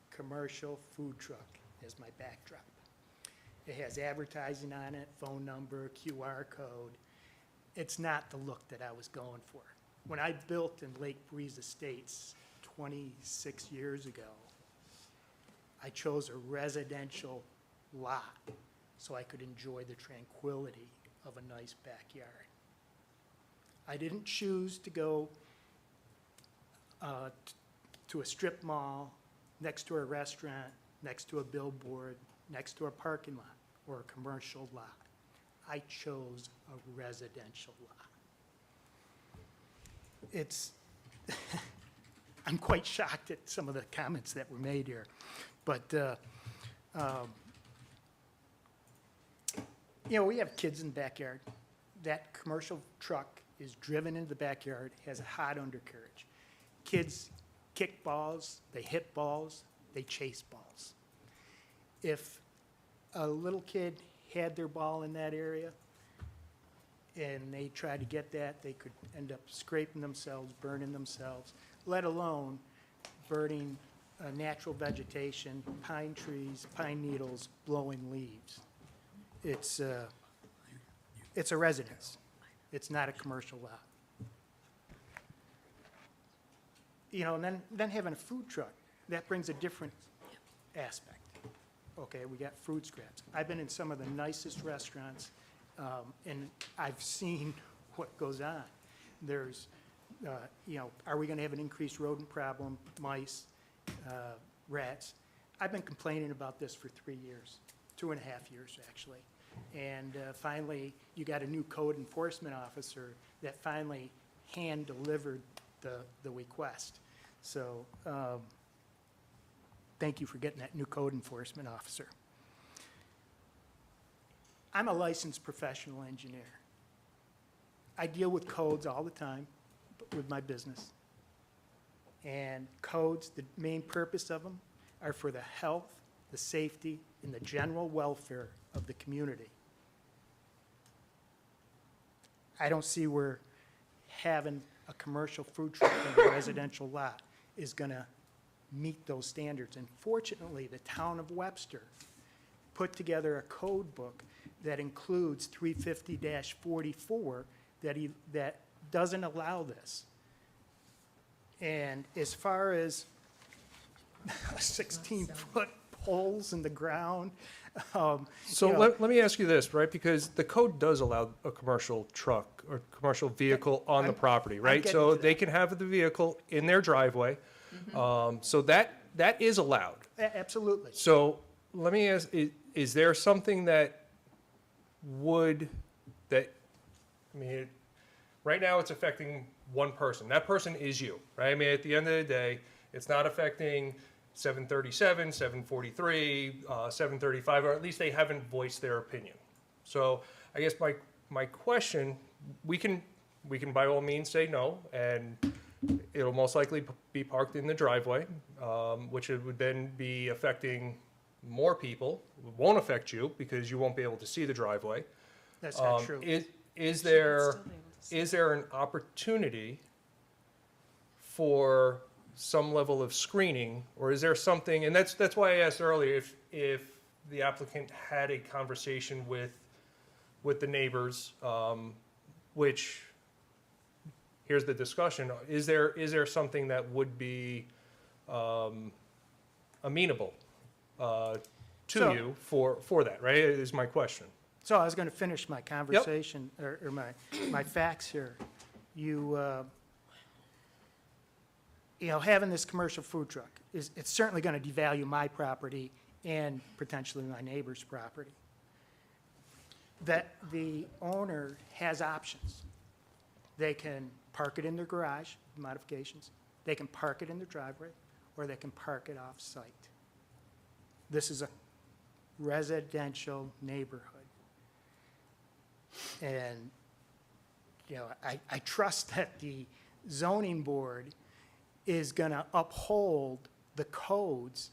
commercial food truck as my backdrop. It has advertising on it, phone number, QR code. It's not the look that I was going for. When I built in Lake Breeze Estates 26 years ago, I chose a residential lot so I could enjoy the tranquility of a nice backyard. I didn't choose to go to a strip mall, next to a restaurant, next to a billboard, next to a parking lot, or a commercial lot. I chose a residential lot. It's, I'm quite shocked at some of the comments that were made here, but, you know, we have kids in the backyard. That commercial truck is driven into the backyard, has a hot undercarriage. Kids kick balls, they hit balls, they chase balls. If a little kid had their ball in that area and they tried to get that, they could end up scraping themselves, burning themselves, let alone burning natural vegetation, pine trees, pine needles, blowing leaves. It's a residence. It's not a commercial lot. You know, and then having a food truck, that brings a different aspect. Okay, we got food scraps. I've been in some of the nicest restaurants, and I've seen what goes on. There's, you know, are we gonna have an increased rodent problem, mice, rats? I've been complaining about this for 3 years, 2.5 years, actually. And finally, you got a new code enforcement officer that finally hand-delivered the request. So, thank you for getting that new code enforcement officer. I'm a licensed professional engineer. I deal with codes all the time with my business. And codes, the main purpose of them are for the health, the safety, and the general welfare of the community. I don't see where having a commercial food truck in a residential lot is gonna meet those standards. And fortunately, the town of Webster put together a code book that includes 350-44 that doesn't allow this. And as far as 16-foot poles in the ground, So you know, let me ask you this, right, because the code does allow a commercial truck or commercial vehicle on the I'm- property, I'm right? getting So to they can have the vehicle in their driveway, so that is allowed. Absolutely. So let me ask, is there something that I mean, right now it's affecting one person. That person is you, right? I mean, at the end of the day, it's not affecting 737, 743, 735, or at least they haven't voiced their opinion. So I guess my question, we can by all means say no, and it'll most likely be parked in the driveway, which it would then be affecting more people. It won't affect you because you won't be able to see the driveway. That's not true. Is there an opportunity for some level of screening, or is there something, and that's why I asked earlier if the applicant had a conversation with the neighbors, which, here's the discussion, is there something that would be amenable to you for that, right, is my question. So I was going to finish my conversation, or my facts here. You know, having this commercial food truck, it's certainly going to devalue my property and potentially my neighbor's property. That the owner has options. They can park it in their garage, modifications. They can park it in their driveway, or they can park it off-site. This is a residential neighborhood. And, you know, I trust that the zoning board is going to uphold the codes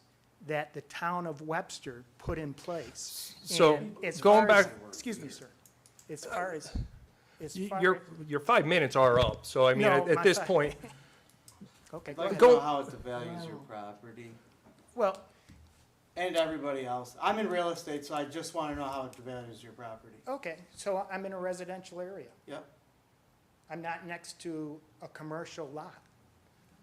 that the town of Webster put in place. So, And as going far as- back- Excuse me, sir. As far as Your 5 minutes are up, so I mean, No, at my this fi- point, Okay, I'd go like ahead. to know how it devalues your property Well, and everybody else. I'm in real estate, so I just want to know how it devalues your property. okay, so I'm in a residential area. Yep. I'm not next to a commercial lot.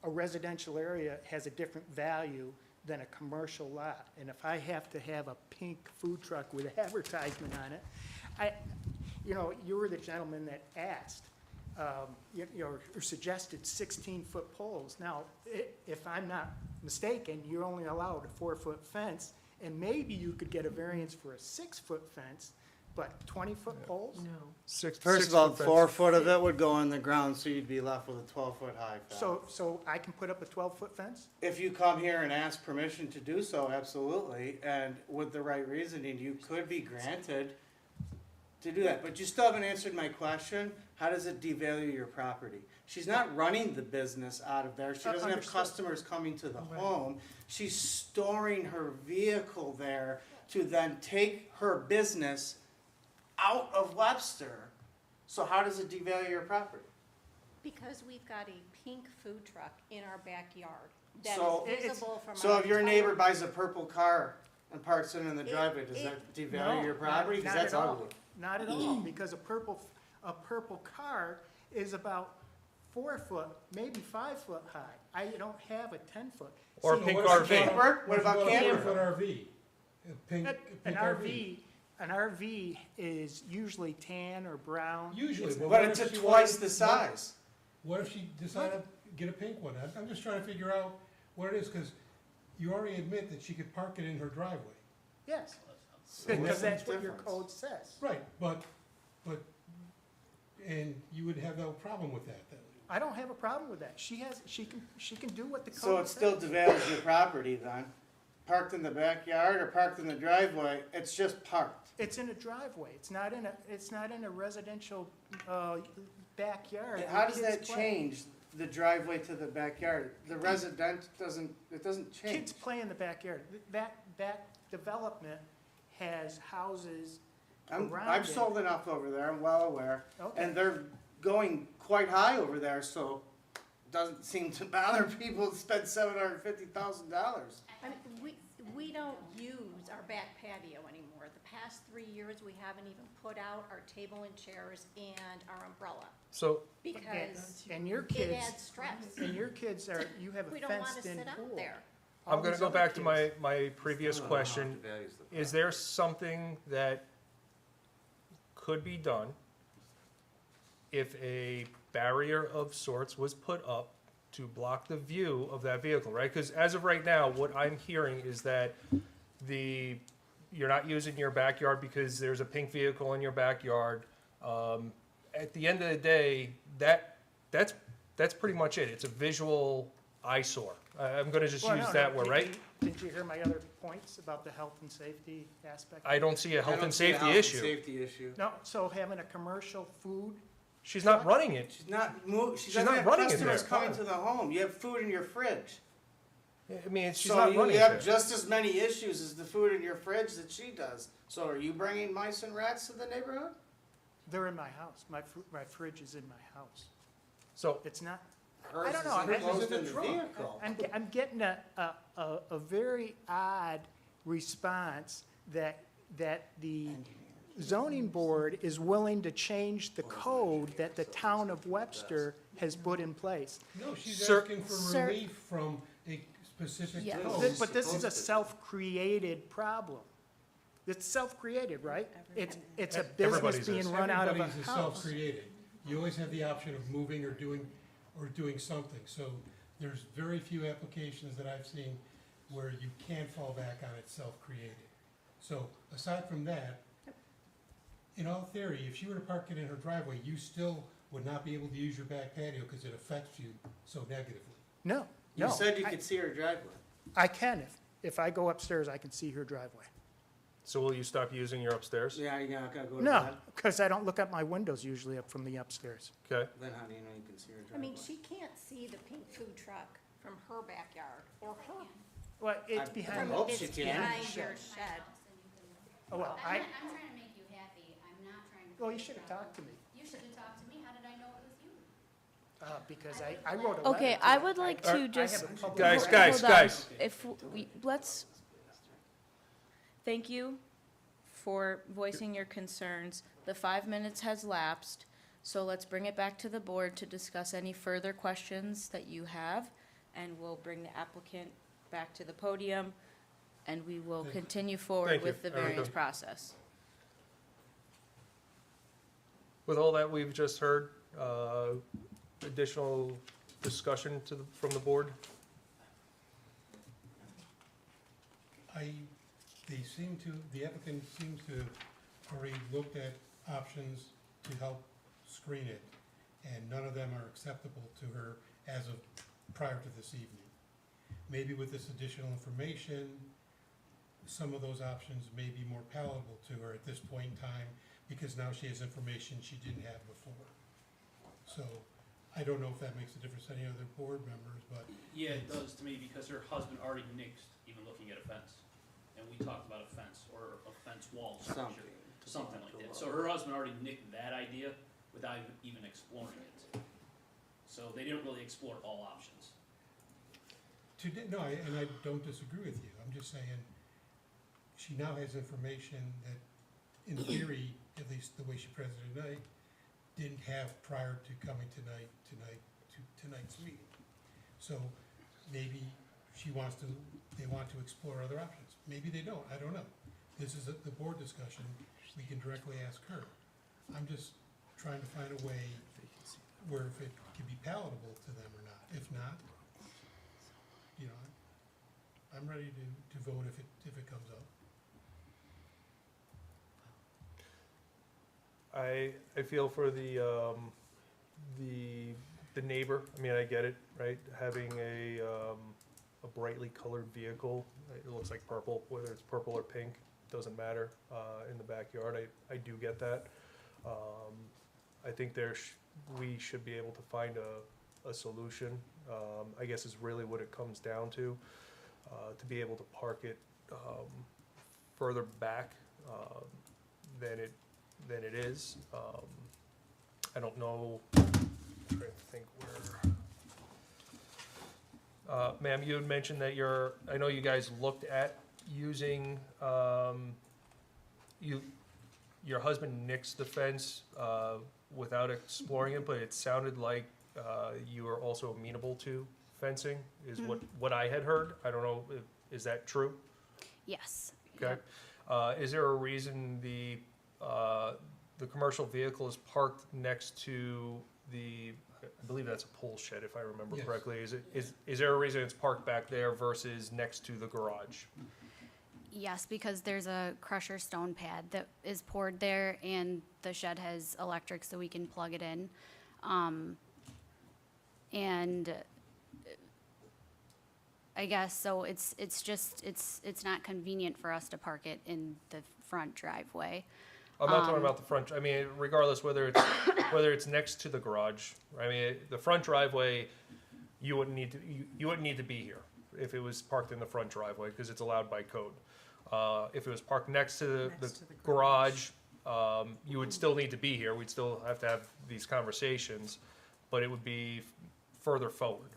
A residential area has a different value than a commercial lot. And if I have to have a pink food truck with advertisement on it, you know, you were the gentleman that asked, or suggested 16-foot poles. Now, if I'm not mistaken, you're only allowed a 4-foot fence, and maybe you could get a variance for a 6-foot fence, but 20-foot poles? No. First of all, 4 foot of it would go on the ground, so you'd be left with a 12-foot high fence. So I can put up a 12-foot fence? If you come here and ask permission to do so, absolutely, and with the right reasoning, you could be granted to do that. But you still haven't answered my question. How does it devalue your property? She's not running the business out of there. She doesn't have Understood. customers coming to the Right. home. She's storing her vehicle there to then take her business out of Webster. So how does it devalue your property? Because we've got a pink food truck in our backyard that So- is visible from our. So if your entire- neighbor buys a purple car and parks it in the driveway, does that devalue your property? Because Not that's at all. ugly. Not at all, because a purple car is about 4 foot, maybe 5 foot high. I don't have a 10-foot. Or a See, pink what if RV. you Camper? What about a camper? 4-foot RV? A pink An RV. RV is usually tan or brown. Usually, It's- but But what it's if she twice wanted- the size. What if she decided to get a pink one? I'm just trying to figure out what it is, because you already admit that she could park it in her driveway. Yes, So because what's the that's what your difference? code says. Right, but, and you would have no problem with that, then? I don't have a problem with that. She can do what the code says. So it still devalues your property then? Parked in the backyard or parked in the driveway, it's just parked. It's in a driveway. It's not in a residential, backyard. And how where does kids that play. change the driveway to the backyard? The resident it doesn't change. Kids play in the backyard. That development has houses around I've it. sold enough over there, I'm well aware. Okay. And they're going quite high over there, so it doesn't seem to bother people to spend $750,000. I mean, we don't use our back patio anymore. The past 3 years, we haven't even put out our table and chairs and our umbrella so, because And your it kids, adds stress. and your kids you have We a don't want to fenced-in sit pool. out there. I'm All gonna these go other back to kids. my previous question. Is there something that could be done if a barrier of sorts was put up to block the view of that vehicle, right? Because as of right now, what I'm hearing is that you're not using your backyard because there's a pink vehicle in your backyard. At the end of the day, that's pretty much it. It's a visual eyesore. I'm gonna just Well, use no, that no, word, right? Did you hear my other points about the health and safety aspect? I don't see a health I don't and see a safety health and issue. safety issue. No, so having a commercial food She's not running it. She's not she She's doesn't not have running in customers there. coming to the home. You have food in your fridge. I mean, she's So not you running it have there. just as many issues as the food in your fridge that she does. So are you bringing mice and rats to the neighborhood? They're in my house. My fridge is in my house. So It's not, Hers I don't is know. I mean, enclosed in the vehicle. I'm getting a very odd response that the zoning board is willing to change the code that the town of Webster has put in place. No, she's Sir- asking for Sir- relief from a specific Yeah. code. But this is a self-created problem. It's self-created, right? It's a business Everybody's being is. run out of a Everybody's is house. self-created. You always have the option of moving or doing something. So there's very few applications that I've seen where you can fall back on it self-created. So aside from that, in all theory, if she were to park it in her driveway, you still would not be able to use your back patio because it affects you so negatively. No, You no. said you could see her driveway. I can. If I go upstairs, I can see her driveway. So will you stop using your upstairs? Yeah, you're not gonna go to No, bed? because I don't look up my windows usually up from the upstairs. Okay. Then how do you know you can see her I driveway? mean, she can't see the pink food truck from her backyard or her, Well, it's I behind. hope it's she can. behind your shed. Oh, well, I'm trying to make you happy, I'm not trying to. well, you should have talked to me, You should have talked to me, how did I know it was you? because I wrote a letter. Okay, to I her. would like I to have just. a public Guys, record. guys, Hold on. guys. If we, let's, thank you for voicing your concerns. The 5 minutes has lapsed, so let's bring it back to the board to discuss any further questions that you have, and we'll bring the applicant back to the podium, and we will Thank you. continue forward Thank you, with the Erica. variance process. With all that we've just heard, additional discussion from the board? The applicant seems to have already looked at options to help screen it, and none of them are acceptable to her as of prior to this evening. Maybe with this additional information, some of those options may be more palatable to her at this point in time, because now she has information she didn't have before. So, I don't know if that makes a difference to any other board members, but Yeah, it does to me because her husband already nixed even looking at a fence. And we talked about a fence or a fence wall structure, something like that. So her husband already nicked that idea without even exploring it. So they didn't really explore all options. no, and I don't disagree with you. I'm just saying, she now has information that, in theory, at least the way she presented it tonight, didn't have prior to coming to tonight's meeting. So maybe they want to explore other options. Maybe they don't, I don't know. This is the board discussion, we can directly ask her. I'm just trying to find a way where if it can be palatable to them or not. If not, you know, I'm ready to vote if it comes up. I feel for the neighbor, I mean, I get it, right? Having a brightly colored vehicle, it looks like purple, whether it's purple or pink, doesn't matter, in the backyard, I do get that. I think we should be able to find a solution, I guess is really what it comes down to be able to park it, further back, than it is. I don't know, I'm trying to think where. Ma'am, you had mentioned that I know you guys looked at using, your husband nixed the fence, without exploring it, but it sounded like, you were also amenable to fencing, is what I had heard. I don't know, is that true? Yes. Okay. Is there a reason the commercial vehicle is parked next to I believe that's a pole shed, if I remember Yes. correctly. Is there a reason it's parked back there versus next to the garage? Yes, because there's a crusher stone pad that is poured there, and the shed has electric, so we can plug it in. And I guess, so it's not convenient for us to park it in the front driveway. I'm not talking about the front, I mean, regardless whether it's next to the garage, I mean, the front driveway, you wouldn't need to be here if it was parked in the front driveway, because it's allowed by code. If it was parked next to the garage, you would still need to be here, we'd still have to have these conversations, but it would be further forward.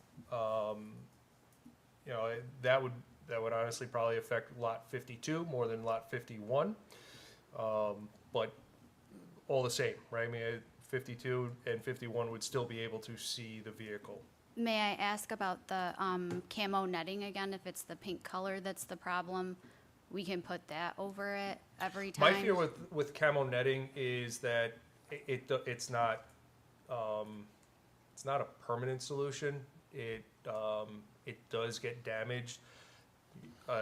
You know, that would honestly probably affect lot 52 more than lot 51. But all the same, right? I mean, 52 and 51 would still be able to see the vehicle. May I ask about the camo netting again? If it's the pink color that's the problem, we can put that over it every time? My fear with camo netting is that it's not a permanent solution. It does get damaged.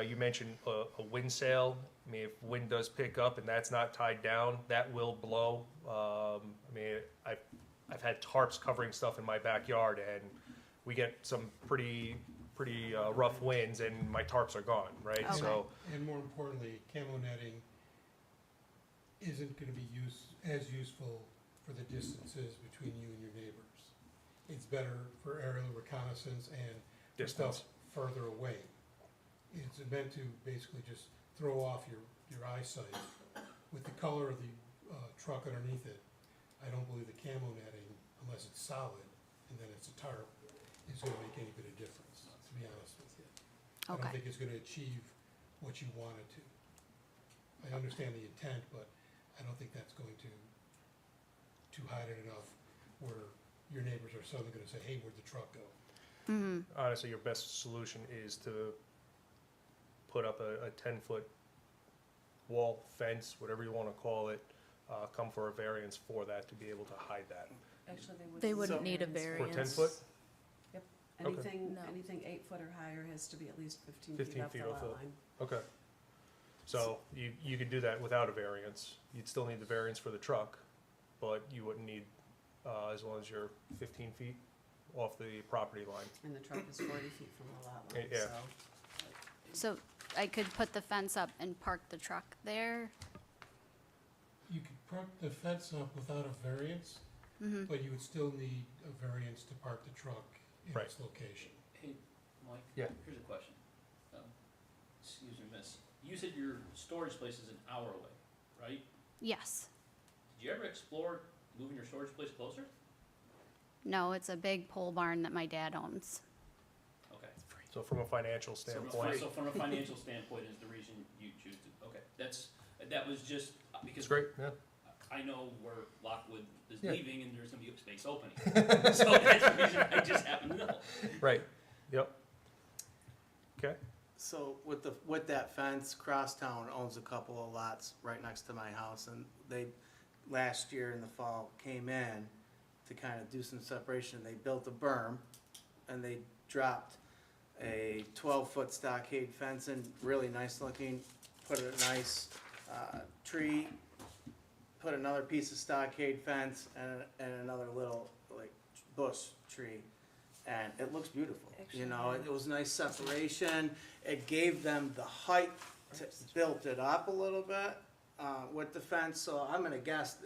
You mentioned a wind sail. I mean, if wind does pick up and that's not tied down, that will blow. I mean, I've had tarps covering stuff in my backyard, and we get some pretty rough winds, and my tarps are gone, right? Okay. So, And more importantly, camo netting isn't gonna be as useful for the distances between you and your neighbors. It's better for aerial reconnaissance and for stuff further away. It's meant to basically just throw off your eyesight. With the color of the truck underneath it, I don't believe the camo netting, unless it's solid and then it's a tarp, is gonna make any bit of difference, to be honest with you. I don't think it's gonna achieve what you want it to. I understand the intent, but I don't think that's going to hide it enough where your neighbors are suddenly gonna say, hey, where'd the truck go? honestly, your best solution is to put up a 10-foot wall, fence, whatever you want to call it, come for a variance for that to be able to hide that. Actually, They wouldn't need a For variance. 10 foot? Yep, Okay. anything 8 foot or higher has to be at least 15 15 feet off feet the off lot the- line. Okay. So you could do that without a variance. You'd still need the variance for the truck, but you wouldn't need, as long as you're 15 feet off the property line. And the truck is 40 feet from the lot line, Yeah. so. So I could put the fence up and park the truck there? You could park the fence up without a variance, Mm-hmm. but you would still need a variance to park the truck in Right. its location. Hey, Mike? Yeah. Here's a question. Excuse me, miss. You said your storage place is an hour away, right? Yes. Did you ever explore moving your storage place closer? No, it's a big pole barn that my dad owns. Okay. So from a financial standpoint, So from a financial standpoint is the reason you choose to, okay, that was just, because. it's great, yeah. I know where Lockwood is Yeah. leaving and there's gonna be a space opening. So that's the reason I just happen to know. Right, yep. Okay, So with that fence, Crosstown owns a couple of lots right next to my house, and they, last year in the fall, came in to kind of do some separation. They built a berm, and they dropped a 12-foot stockade fence in, really nice looking, put a nice tree, put another piece of stockade fence, and another little, like, bush tree. And it looks beautiful, you know, it was nice separation, it gave them the height to, built it up a little bit, with the fence, so I'm gonna guess,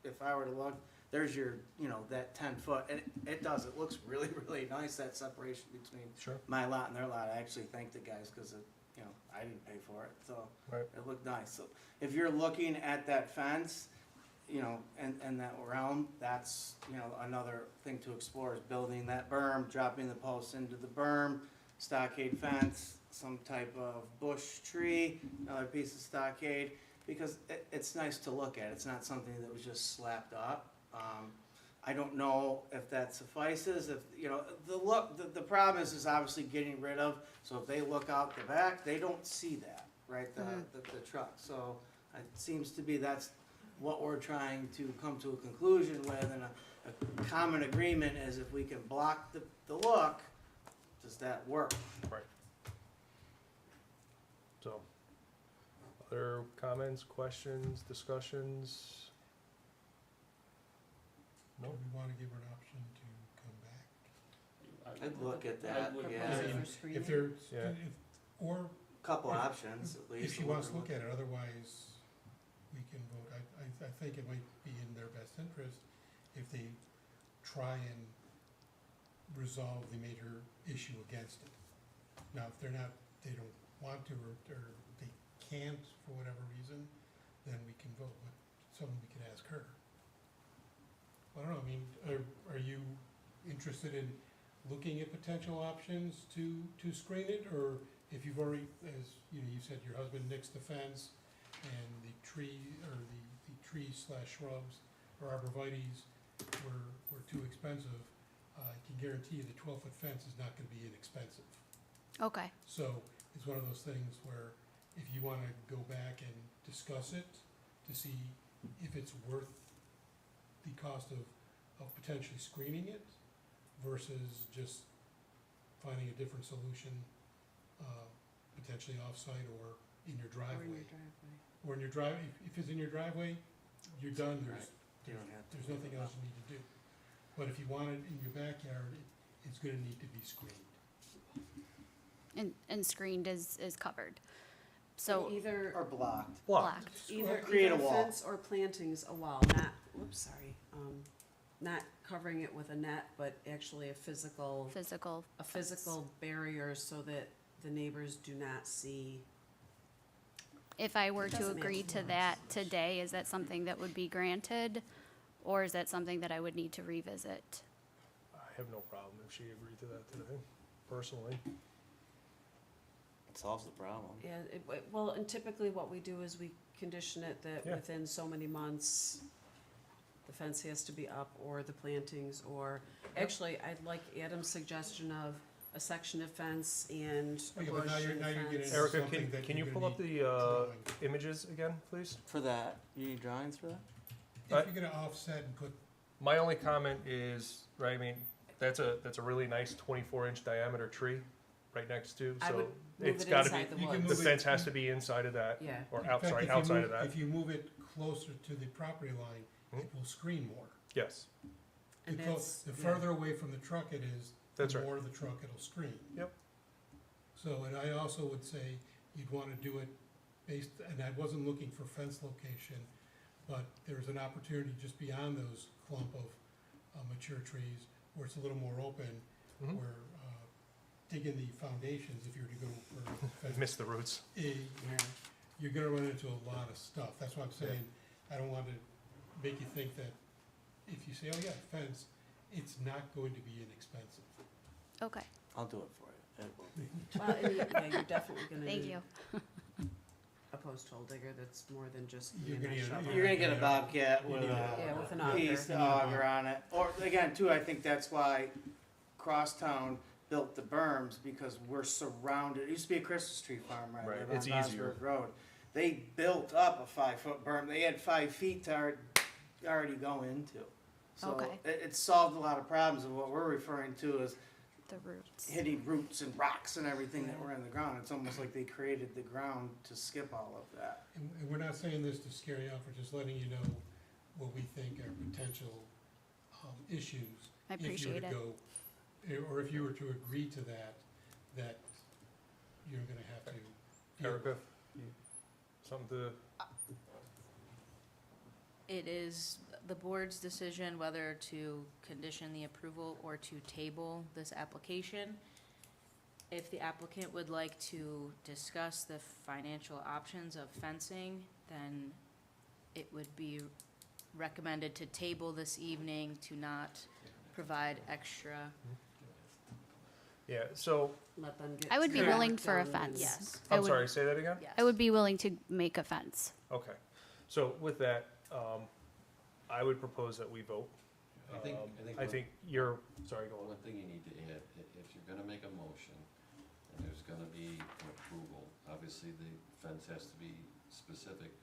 if I were to look, there's your, you know, that 10-foot, and it does, it looks really, really nice, that separation between sure. my lot and their lot. I actually thank the guys, cause it, you know, I didn't pay for it, so Right. it looked nice, so if you're looking at that fence, you know, and that round, that's, you know, another thing to explore is building that berm, dropping the posts into the berm, stockade fence, some type of bush tree, another piece of stockade, because it's nice to look at, it's not something that was just slapped up. I don't know if that suffices, if, you know, the problem is obviously getting rid of, so if they look out the back, they don't see that, right, the truck, so it seems to be that's what we're trying to come to a conclusion with, and a common agreement is if we can block the look, does that work? Right. So, other comments, questions, discussions? Do we wanna give her an option to come back? I'd look at I that, would yeah. propose I it. mean, If there's, Yeah. or Couple If- options, at least. if she wants to look at it, otherwise, we can vote. I think it might be in their best interest if they try and resolve the major issue against it. Now, if they don't want to, or they can't for whatever reason, then we can vote, but something we could ask her. I don't know, I mean, are you interested in looking at potential options to screen it? Or if you've already, as you know, you said your husband nixed the fence and the tree, or the trees/shrubs or arborvitae's were too expensive, I can guarantee you the 12-foot fence is not gonna be inexpensive. Okay, So it's one of those things where if you wanna go back and discuss it to see if it's worth the cost of potentially screening it versus just finding a different solution, potentially off-site or in your Or in driveway. your driveway. Or in your if it's in your driveway, you're done, You don't have to. there's nothing else you need to do. But if you want it in your backyard, it's gonna need to be screened. and screened is covered. So, Either, Or blocked. blocked. either, Create either a wall. fence or plantings, a wall, not, not covering it with a net, but actually a physical barrier so that the neighbors do not see. If I were to Doesn't make agree to sense. that today, is that something that would be granted? Or is that something that I would need to revisit? I have no problem if she agreed to that today, personally. It solves the problem. Yeah, well, and typically what we do is we condition it that Yeah. within so many months, the fence has to be up, or the plantings, or, actually, I'd like Adam's suggestion of a section of fence and a Oh, yeah, but bush now you're- and now you're fence. getting into Erica, something that can you you're pull gonna up the need drawing. images again, please? For that, you need drawings for that? If you're gonna offset and put, My only comment is, right, I mean, that's a really nice 24-inch diameter tree right next to, I so would move it's it gotta inside the be, You can the move it- fence has to be inside of that, Yeah, or in fact, outside, if you outside move- of that, If you move it closer to the property line, it will screen more. yes, and The that's, the yeah. further away from the truck it is, That's the right. more the truck it'll screen. Yep. So, and I also would say you'd wanna do it based, and I wasn't looking for fence location, but there's an opportunity just beyond those clump of mature trees where it's a little more open, Mhm. where digging the foundations, if you were to go for I fence, missed the roots. you're gonna run into a lot of stuff. That's why I'm saying, I don't want to make you think that if you say, oh yeah, fence, it's not going to be inexpensive. Okay, I'll do it for you. It will be. Well, and yeah, you're definitely gonna thank need you. a post hole digger that's more than just You're being gonna a get- shovel. You're gonna get a bobcat You with need Yeah, with an auger. piece of auger on it. Or, again, too, I think that's why Crosstown built the berms, because we're surrounded, it used to be a Christmas tree farm where I Right, live on it's easier. Bosworth Road. They built up a 5-foot berm, they had 5 feet to already go into. So Okay. it solved a lot of problems, and what we're referring to is The roots. hitting roots and rocks and everything that were in the ground. It's almost like they created the ground to skip all of that. And we're not saying this to scare you off, we're just letting you know what we think are potential issues. I appreciate it. If you were to go, or if you were to agree to that you're gonna have to. deal with. Erica, something to, It is the board's decision whether to condition the approval or to table this application. If the applicant would like to discuss the financial options of fencing, then it would be recommended to table this evening to not provide extra. yeah, so, Let them get. I would be their willing work for a done and- fence. Yes. I I'm would- sorry, say that again? Yes. I would be willing to make a fence. Okay, so with that, I would propose that we vote. I think you're, sorry, go on. One thing you need to add, if you're gonna make a motion, and there's gonna be an approval, obviously the fence has to be specific,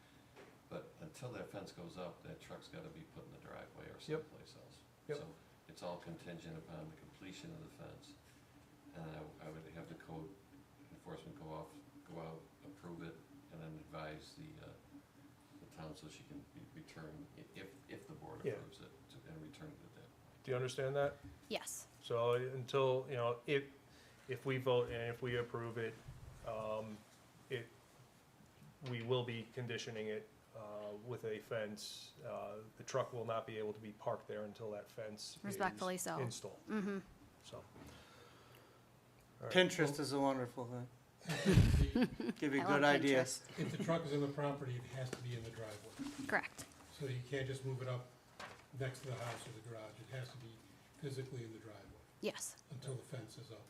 but until that fence goes up, that truck's gotta be put in the driveway or Yep. someplace else. Yep. So it's all contingent upon the completion of the fence. And I would have the code enforcement go out, approve it, and then advise the town so she can return, if the board Yeah. approves it, and return it at that point. Do you understand that? Yes. So until, if we vote and if we approve it, we will be conditioning it with a fence. The truck will not be able to be parked there until that fence Respectfully is so. installed. Mm-hmm. So. All right. Pinterest is a wonderful thing. Give you I good love ideas. If the truck is in the property, it has to be in the driveway. Correct. So you can't just move it up next to the house or the garage. It has to be physically in the driveway Yes. until the fence is up.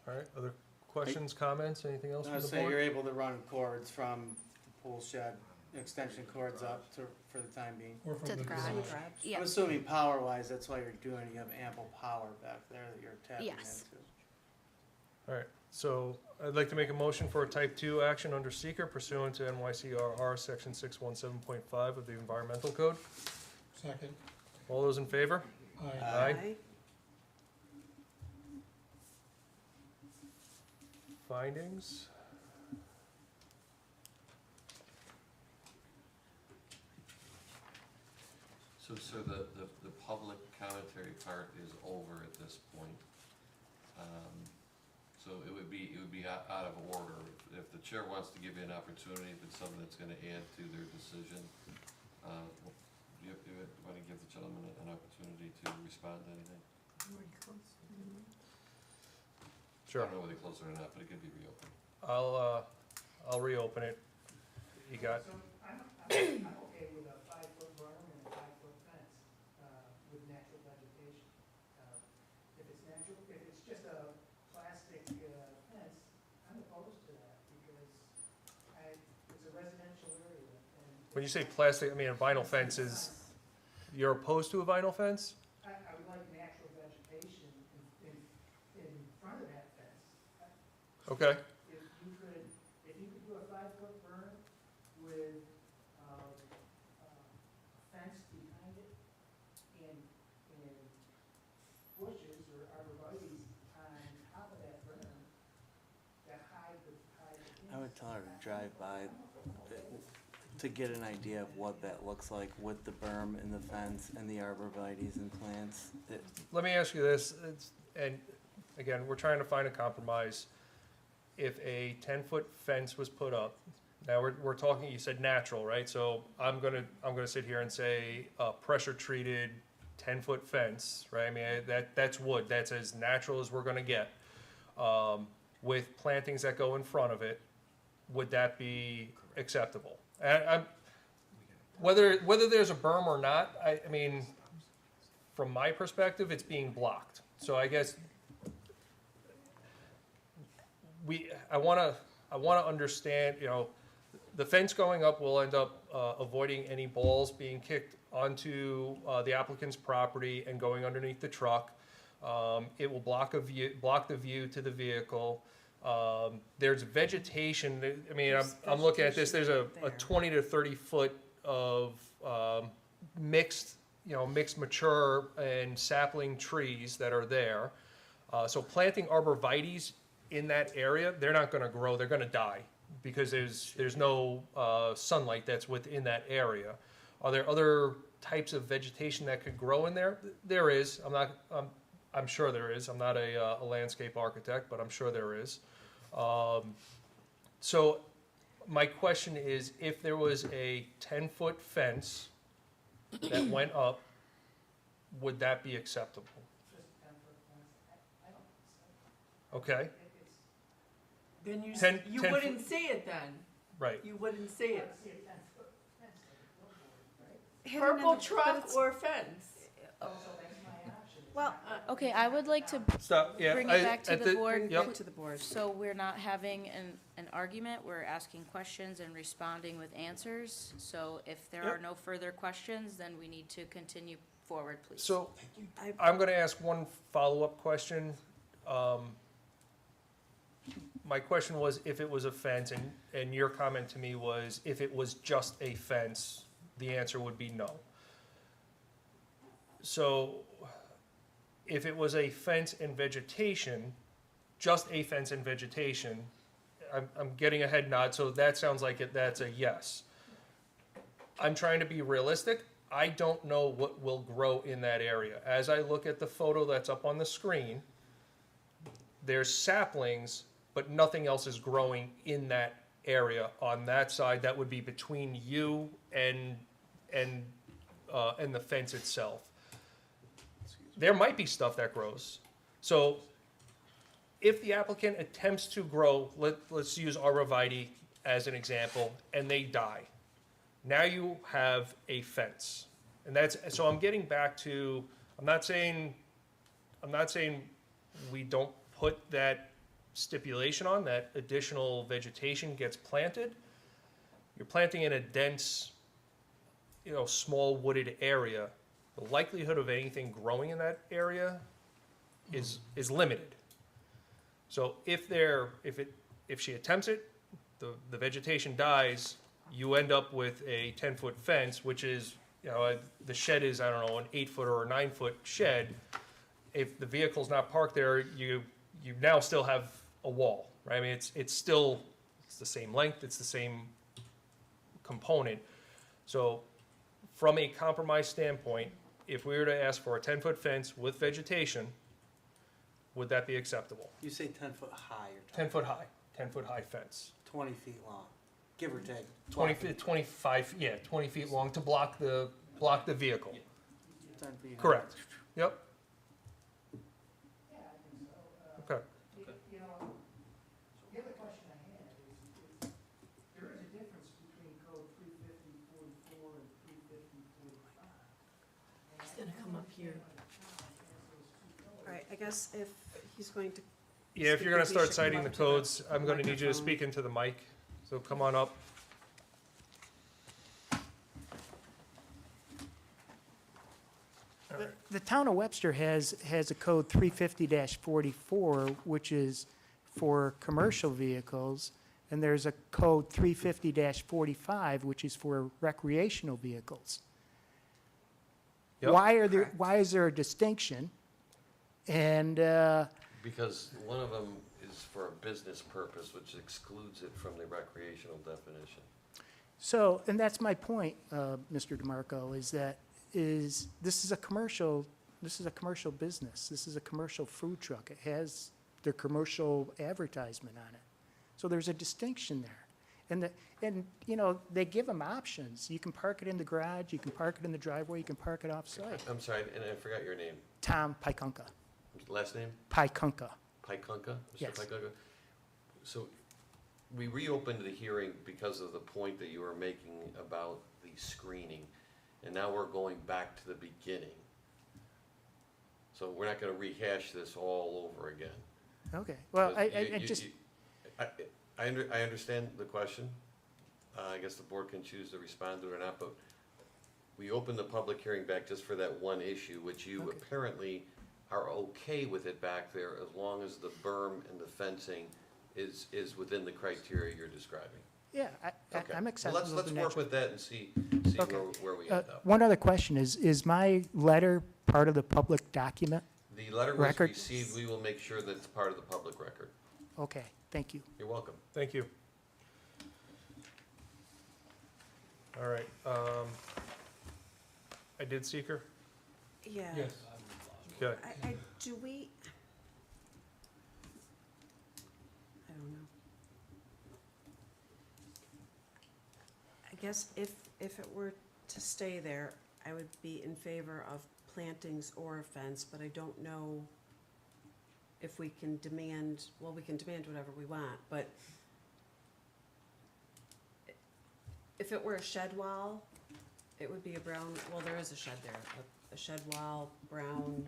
All right, other questions, comments, anything else I from would the say you're board? able to run cords from the pool shed, extension cords up to, for the time being. Or from To the garage. Yeah. I'm assuming power-wise, that's why you're doing, you have ample power back there that you're tapping into. Yes. All right, so I'd like to make a motion for a type 2 action under seeker pursuant to NYCRR section 617.5 of the Environmental Code. Second. All those in favor? Aye. Aye. Findings? So the public commentary part is over at this point. So it would be out of order. If the chair wants to give you an opportunity, if it's something that's gonna add to their decision, do you want to give the gentleman an opportunity to respond to anything? Sure. I don't know whether they closed it or not, but it could be reopened. I'll reopen it. You got, So I'm okay with a 5-foot berm and a 5-foot fence, with natural vegetation. If it's natural, if it's just a plastic, fence, I'm opposed to that because it's a residential area and. when you say plastic, I mean a vinyl fence is, you're opposed to a vinyl fence? I would like natural vegetation in front of that fence. Okay. If you could do a 5-foot berm with, a fence behind it and bushes or arborvitae's on top of that berm that hide the. I would tell her to drive by to get an idea of what that looks like with the berm and the fence and the arborvitae's and plants. Let me ask you this, and again, we're trying to find a compromise. If a 10-foot fence was put up, now we're talking, you said natural, right? So I'm gonna sit here and say a pressure-treated 10-foot fence, right? I mean, that's wood, that's as natural as we're gonna get. With plantings that go in front of it, would that be acceptable? Whether there's a berm or not, I mean, from my perspective, it's being blocked. So I guess I wanna understand, the fence going up will end up avoiding any balls being kicked onto the applicant's property and going underneath the truck. It will block the view to the vehicle. There's vegetation, I mean, I'm looking at this, there's a 20 to 30 foot of mixed mature and sapling trees that are there. So planting arborvitae's in that area, they're not gonna grow, they're gonna die because there's no sunlight that's within that area. Are there other types of vegetation that could grow in there? There is. I'm sure there is. I'm not a landscape architect, but I'm sure there is. So my question is, if there was a 10-foot fence that went up, would that be acceptable? Just 10-foot fence, I don't think so. Okay, Then you, 10 you 10 wouldn't foot- see it then. right. You wouldn't see it. I see a 10-foot fence like a billboard, right? Hidden in Purple the- truck but it's- or fence. So that's my option. Well, Okay, I would like to Stop, yeah. bring it back to at the board. Yep. to the board. So we're not having an argument, we're asking questions and responding with answers. So if there are Yep. no further questions, then we need to continue forward, please. So I'm gonna ask one follow-up question. My question was if it was a fence, and your comment to me was if it was just a fence, the answer would be no. So if it was a fence and vegetation, just a fence and vegetation, I'm getting a head nod, so that sounds like that's a yes. I'm trying to be realistic. I don't know what will grow in that area. As I look at the photo that's up on the screen, there's saplings, but nothing else is growing in that area on that side that would be between you and the fence itself. There might be stuff that grows. So if the applicant attempts to grow, let's use arborvitae as an example, and they die, now you have a fence. And that's, so I'm getting back to, I'm not saying we don't put that stipulation on, that additional vegetation gets planted. You're planting in a dense, small wooded area. The likelihood of anything growing in that area is limited. So if she attempts it, the vegetation dies, you end up with a 10-foot fence, which is, the shed is, I don't know, an 8-foot or a 9-foot shed. If the vehicle's not parked there, you now still have a wall, right? I mean, it's the same length, it's the same component. So from a compromise standpoint, if we were to ask for a 10-foot fence with vegetation, would that be acceptable? You say 10-foot high or 10-foot high fence. 20 feet long, give or take. 20 feet long to block the vehicle. 10 feet high. Correct. Yep. Okay. You know, the other question I had is there is a difference between code 350-44 and 350-45. He's gonna come up here. All right, I guess if he's going to. Yeah, if you're gonna speak, start he should come citing up the to codes, I'm gonna need you to microphone. speak into the mic, so come on up. The town of Webster has a code 350-44, which is for commercial vehicles, and there's a code 350-45, which is for recreational vehicles. Yep. Why is there a distinction? And, Because one of them is for a business purpose, which excludes it from the recreational definition. so, and that's my point, Mr. DeMarco, is this is a commercial business. This is a commercial food truck. It has their commercial advertisement on it. So there's a distinction there. And they give them options. You can park it in the garage, you can park it in the driveway, you can park it off-site. I'm sorry, and I forgot your name. Tom Pikunka. Last name? Pikunka. Pikunka? Yes. Mr. Pikunka? So we reopened the hearing because of the point that you were making about the screening, and now we're going back to the beginning. So we're not gonna rehash this all over again. Okay, well, Because I understand the question. I guess the board can choose to respond to it or not, but we opened the public hearing back just for that one issue, which you Okay. apparently are okay with it back there as long as the berm and the fencing is within the criteria you're describing. yeah, Okay. I'm Well, accepting of let's the work natural. with that and see Okay. where we end up. One other question is my letter part of the public document? The letter was record- received, we will make sure that it's part of the public record. Okay, thank you. You're welcome. Thank you. All right, I did seeker? Yeah. Yes. Okay. Do we? I don't know. I guess if it were to stay there, I would be in favor of plantings or a fence, but I don't know if we can demand, well, we can demand whatever we want, but if it were a shed wall, it would be a brown, well, there is a shed there, a shed wall, brown.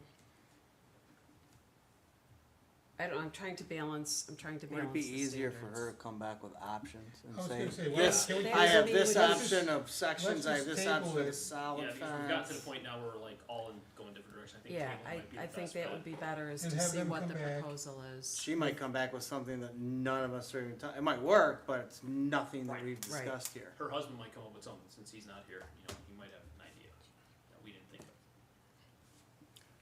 I don't know, I'm trying to balance Would it the be easier for standards. her to come back with options I and was say, gonna say, why this, don't- can we I just- have Maybe this we just- option of sections, I have let's this just option table of it. solid Yeah, because we've got to the fence. point now where we're like all going different directions. I think Yeah, table might be the I think best that bet. would be better, is And to have see them what come the back. proposal is. She might come back with something that none of us are even, it might work, but it's nothing that we've Right. discussed here. Her husband might come up with something since he's not here. He might have an idea that we didn't think of.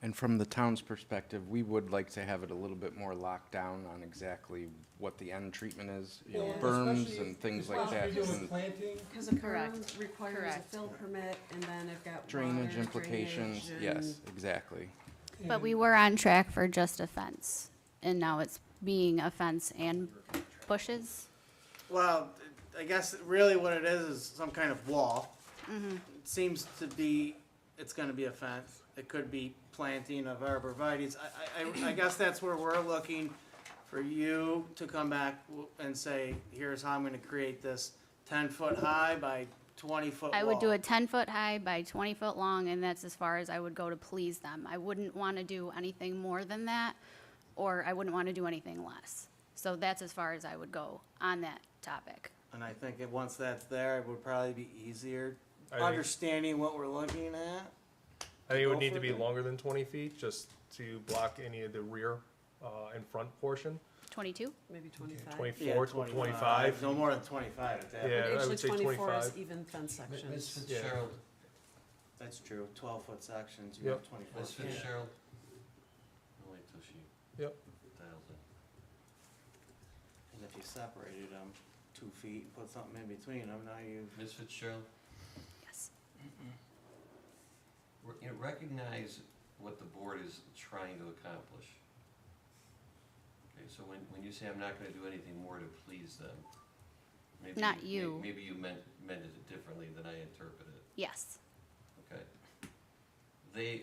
And from the town's perspective, we would like to have it a little bit more locked down on exactly what the end treatment is, Yeah. berms Especially- and things like that. especially doing and planting. Because a Correct. berm requires a Correct. fill permit, and then I've got Drainage water, implications, drainage, yes, and- exactly. But we were on track for just a fence, and now it's being a fence and bushes? Well, I guess really what it is some kind of wall. It seems to be, it's gonna be a fence. It could be planting of arborvitaes. I guess that's where we're looking for you to come back and say, here's how I'm gonna create this 10-foot high by 20-foot wall. I would do a 10-foot high by 20-foot long, and that's as far as I would go to please them. I wouldn't want to do anything more than that, or I wouldn't want to do anything less. So that's as far as I would go on that topic. And I think that once that's there, it would probably be easier I think- understanding what we're looking at. I think it Go would need to for be it. longer than 20 feet, just to block any of the rear and front portion. 22? Maybe 25. 24 to 25. No more than 25 at that. Yeah, But I actually, would say 24 is 25. even fence Ms. sections. Fitzgerald, That's true, 12-foot sections, you Yep. have 24 Ms. feet. Fitzgerald. I'll wait till she Yep. dials in. And if you separated them 2 feet and put something in between them, now you. Ms. Fitzgerald, Yes. you know, recognize what the board is trying to accomplish. Okay, so when you say I'm not gonna do anything more to please them, maybe. Not you. Maybe you meant it differently than I interpreted it, Yes. okay?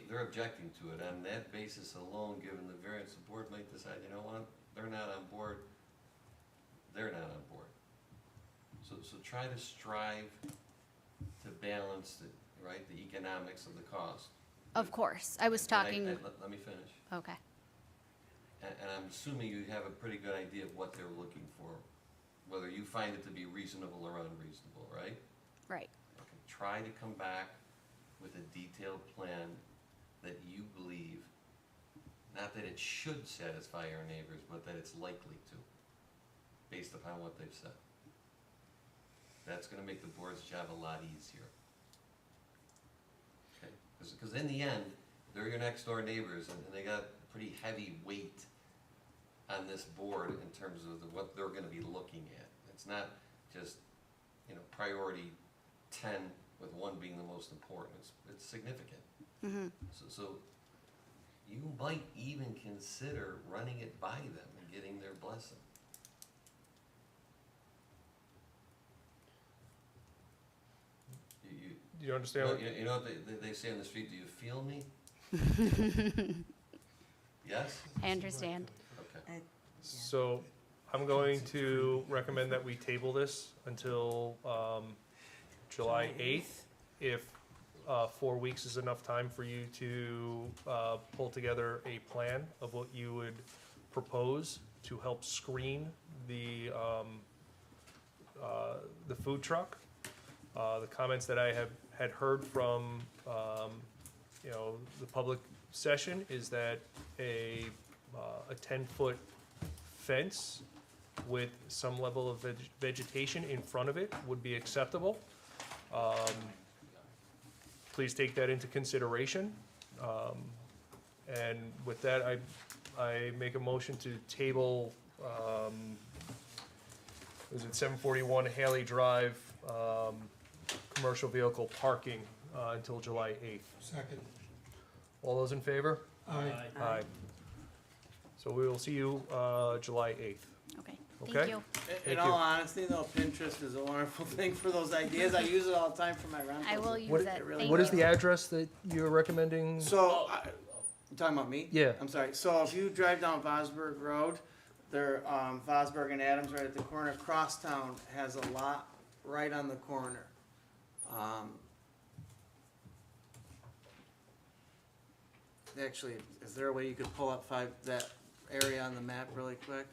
They're objecting to it. On that basis alone, given the variance, the board might decide, you know what, they're not on board, they're not on board. So try to strive to balance the, right, the economics of the cost. Of course. I was And I- talking, Let me finish. okay. And I'm assuming you have a pretty good idea of what they're looking for, whether you find it to be reasonable or unreasonable, right? Right. Okay, try to come back with a detailed plan that you believe, not that it should satisfy our neighbors, but that it's likely to, based upon what they've said. That's gonna make the board's job a lot easier. Okay, because in the end, they're your next door neighbors, and they got a pretty heavy weight on this board in terms of what they're gonna be looking at. It's not just, you know, priority 10 with one being the most important. It's significant. So you might even consider running it by them and getting their blessing. Do you understand? what- You know what they say on the street, do you feel me? Yes? I understand. Okay. So I'm going to recommend that we table this until July 8th. If 4 weeks is enough time for you to pull together a plan of what you would propose to help screen the food truck. The comments that I had heard from, the public session is that a 10-foot fence with some level of vegetation in front of it would be acceptable. Please take that into consideration. And with that, I make a motion to table, is it 741 Haley Drive, commercial vehicle parking until July 8th. Second. All those in favor? Aye. Aye. So we will see you July 8th. Okay. Okay. Thank you. In Thank all you. honesty, though, Pinterest is a wonderful thing for those ideas. I use it all the time for my rentals. I will use What- it. really Thank What is you. the address that you're recommending? So, you talking about me? Yeah. I'm sorry. So if you drive down Vosburg Road, there, Vosburg and Adams right at the corner, Crosstown has a lot right on the corner. Actually, is there a way you could pull up that area on the map really quick?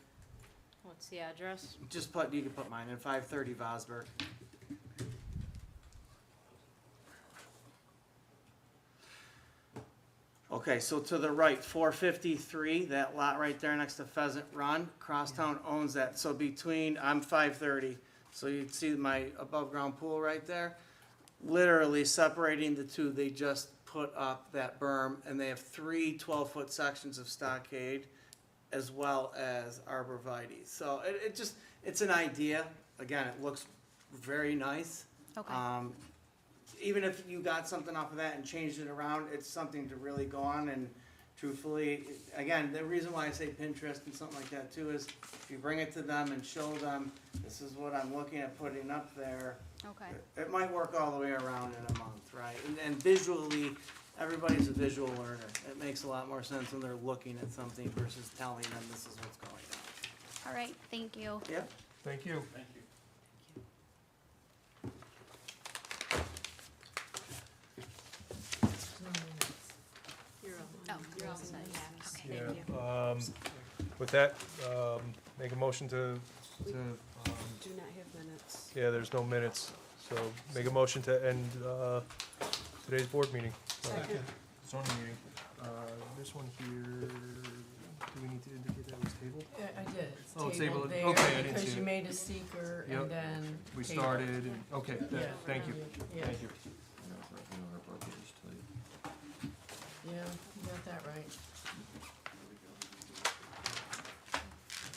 What's the address? You can put mine in, 530 Vosburg. Okay, so to the right, 453, that lot right there next to Pheasant Run, Crosstown owns that. So I'm 530, so you'd see my above-ground pool right there. Literally separating the two, they just put up that berm, and they have 3 12-foot sections of stockade as well as arborvitae. So it's an idea. Again, it looks very nice. Okay. Even if you got something off of that and changed it around, it's something to really go on and truthfully, again, the reason why I say Pinterest and something like that too is if you bring it to them and show them, this is what I'm looking at putting up there, Okay. it might work all the way around in a month, right? And visually, everybody's a visual learner. It makes a lot more sense when they're looking at something versus telling them this is what's going on. All right, thank you. Yep. Thank you. Thank you. Oh, you're all set. Okay, Yeah, thank you. with that, make a motion to, We do not have minutes. yeah, there's no minutes, so make a motion to end, today's board meeting. Second. Zoning meeting. This one here, do we need to indicate that was tabled? Yeah, I did. Oh, it's tabled tabled. there Okay, I didn't because see you it. made a seeker Yep. and then. We tabled. started, and, okay, Yeah. thank you, Yeah. thank you.